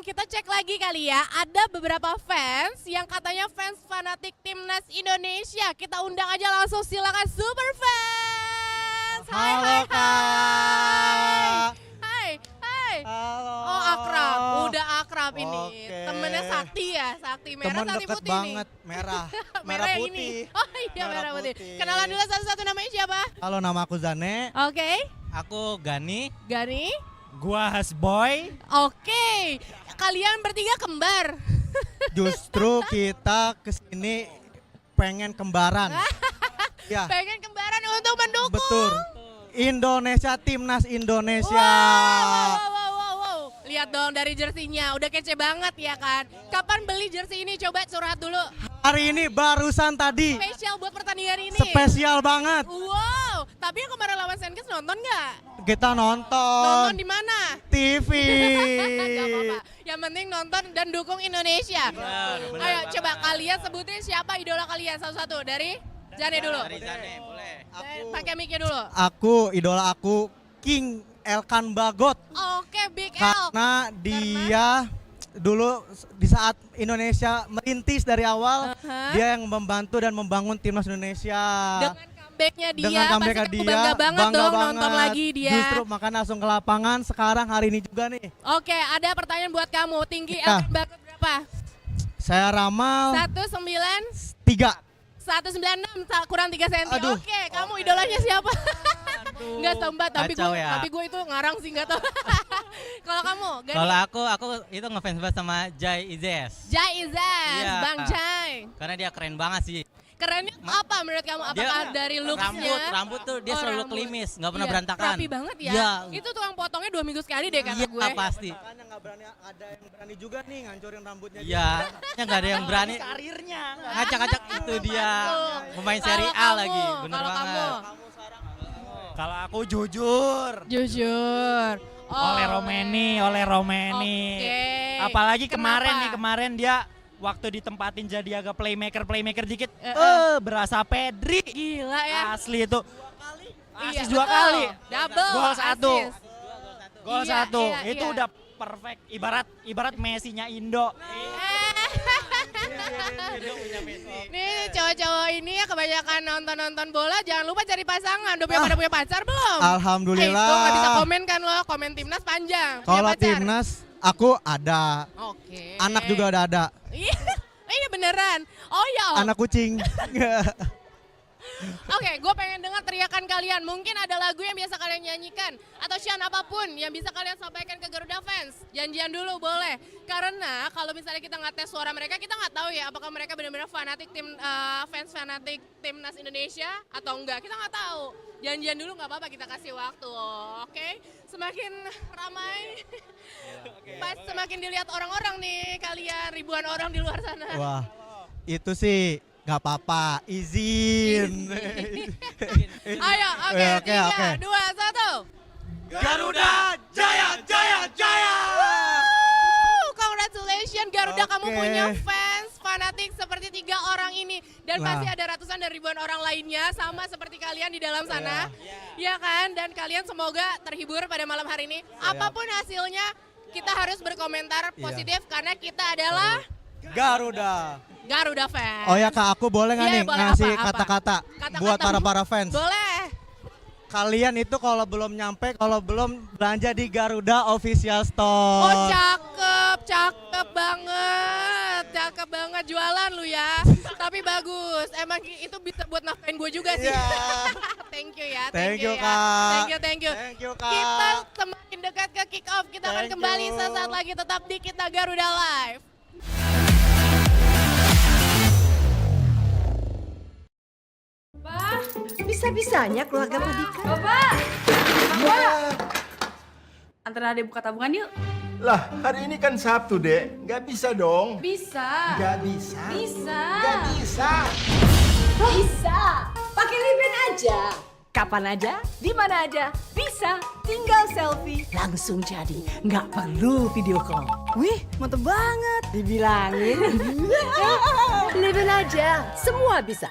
Kita cek lagi kali ya, ada beberapa fans yang katanya fans fanatik timnas Indonesia. Kita undang aja langsung, silakan super fans. Hai. Halo. Oh akrab, udah akrab ini. Temennya Sakti ya, Sakti merah, Temen Sakti deket putih banget, nih. merah. Merah putih. ini. Oh iya merah putih. Kenalan dulu satu-satu, namanya siapa? Halo, nama aku Zane. Oke. Aku Gani. Gani. Gua Hasboy. Oke. Kalian bertiga kembar. Justru kita kesini pengen kembaran. Ya. Pengen kembaran untuk mendukung. Betul. Indonesia, timnas Indonesia. Wow. Lihat dong dari jersinya, udah kece banget ya kan. Kapan beli jersey ini? Coba curhat dulu. Hari ini barusan tadi. Spesial buat pertandingan ini. Spesial banget. Wow, tapi yang kemarin lawan Senkes nonton nggak? Kita nonton. Nonton di mana? TV. Gak apa-apa. Yang penting nonton dan dukung Indonesia. Benar Ayo coba kalian sebutin siapa idola kalian satu-satu. Dari Zane dulu. Dari Zane, boleh. Pakai mic-nya dulu. Idola aku King Elkan Bagot. Oke, Big L. Karena dia dulu di saat Indonesia merintis dari awal, dia yang membantu dan membangun timnas Indonesia. Dengan comeback-nya dia, Dengan comeback pasti dia, bangga banget dong nonton lagi dia. Justru makanya langsung ke lapangan sekarang hari ini juga nih. Oke, ada pertanyaan buat kamu. Tinggi Ya. Elkan Bagot berapa? Saya ramal 193. 196 kurang 3 cm. Aduh. Oke, kamu idolanya siapa? Enggak sempat, tapi Kacau ya. gue itu ngarang sih enggak tahu. Kalau kamu, Gani? Kalau aku itu ngefans banget sama Jai Izes. Jai Izes, Iya. Bang Jai. Karena dia keren banget sih. Kerennya apa menurut kamu? Apakah dari looks-nya? Rambut tuh dia selalu rambut. klimis, nggak pernah Iya, berantakan. Rapi banget ya. Iya. Itu tukang potongnya 2 minggu sekali deh kata Iya, gue. pasti. Makanya nggak berani, ada yang berani juga nih ngancurin rambutnya. Iya, nggak ada yang berani. Karirnya. Ngacak-ngacak itu dia. Pemain Serie A lagi, bener Kalau banget. kamu? Kalau aku jujur. Jujur. Oleh Romeni. Oke. Apalagi Kenapa? kemarin dia waktu ditempatin jadi agak playmaker dikit. Berasa Pedri. Gila ya. Asli itu. Iya, Asis 2 betul. kali. Double. Gol 1. assist. Gol Iya, 1. iya, Itu iya. udah perfect. Ibarat Messi-nya Indo. Nih cowok-cowok ini ya kebanyakan nonton bola, jangan lupa cari pasangan. Udah pada punya pacar belum? Alhamdulillah. Itu nggak bisa komen kan lo, komen timnas panjang. Punya Kalau pacar? timnas aku ada. Oke. Anak juga udah ada. Iya, ini ya beneran. Oh ya. Anak kucing. Oke, gue pengen dengar teriakan kalian. Mungkin ada lagu yang biasa kalian nyanyikan atau Shan apapun yang bisa kalian sampaikan ke Garuda fans. Janjian dulu boleh. Karena kalau misalnya kita nggak tes suara mereka, kita nggak tahu ya apakah mereka benar-benar fanatik fans fanatik timnas Indonesia atau enggak. Kita nggak tahu. Janjian dulu nggak apa-apa, kita kasih waktu. Oke, semakin ramai, pas semakin dilihat orang-orang nih kalian, ribuan orang di luar sana. Wah, itu sih nggak apa-apa, izin. Ayo, oke, 3, 2, 1. Garuda Jaya, Jaya, Jaya! Congratulations Garuda, Oke. kamu punya fans fanatik seperti 3 orang ini. Dan Wah. pasti ada ratusan dan ribuan orang lainnya sama seperti kalian di dalam sana. Ya kan? Dan kalian semoga terhibur pada malam hari ini. Apapun hasilnya, kita harus berkomentar positif karena kita adalah Garuda fans. Oh ya Kak, aku boleh nggak Iya, nih boleh. ngasih Apa? kata-kata buat para fans? Boleh. Kalian itu kalau belum nyampe, kalau belum belanja di Garuda Official Store. Oh cakep banget jualan lu ya. Tapi bagus, emang itu bisa buat nafkain gue juga sih. Thank you ya, Thank you, ya. Kak. Thank you. Thank you, Kak. Kita semakin dekat ke kick off, kita akan Thank kembali you. sesaat lagi tetap di Kita Garuda Live. Bisa-bisanya keluarga Pak Dika. Bapak! Bapak! Antara adek buka tabungan yuk. Lah, hari ini kan Sabtu, Dek. Nggak bisa dong. Bisa. Nggak bisa. Bisa. Nggak bisa. Bisa. Pakai Lipen aja. Kapan aja, di mana aja, bisa. Tinggal selfie, langsung jadi. Nggak perlu video call. Wih, mantep banget. Dibilangin. Lipen aja, semua bisa.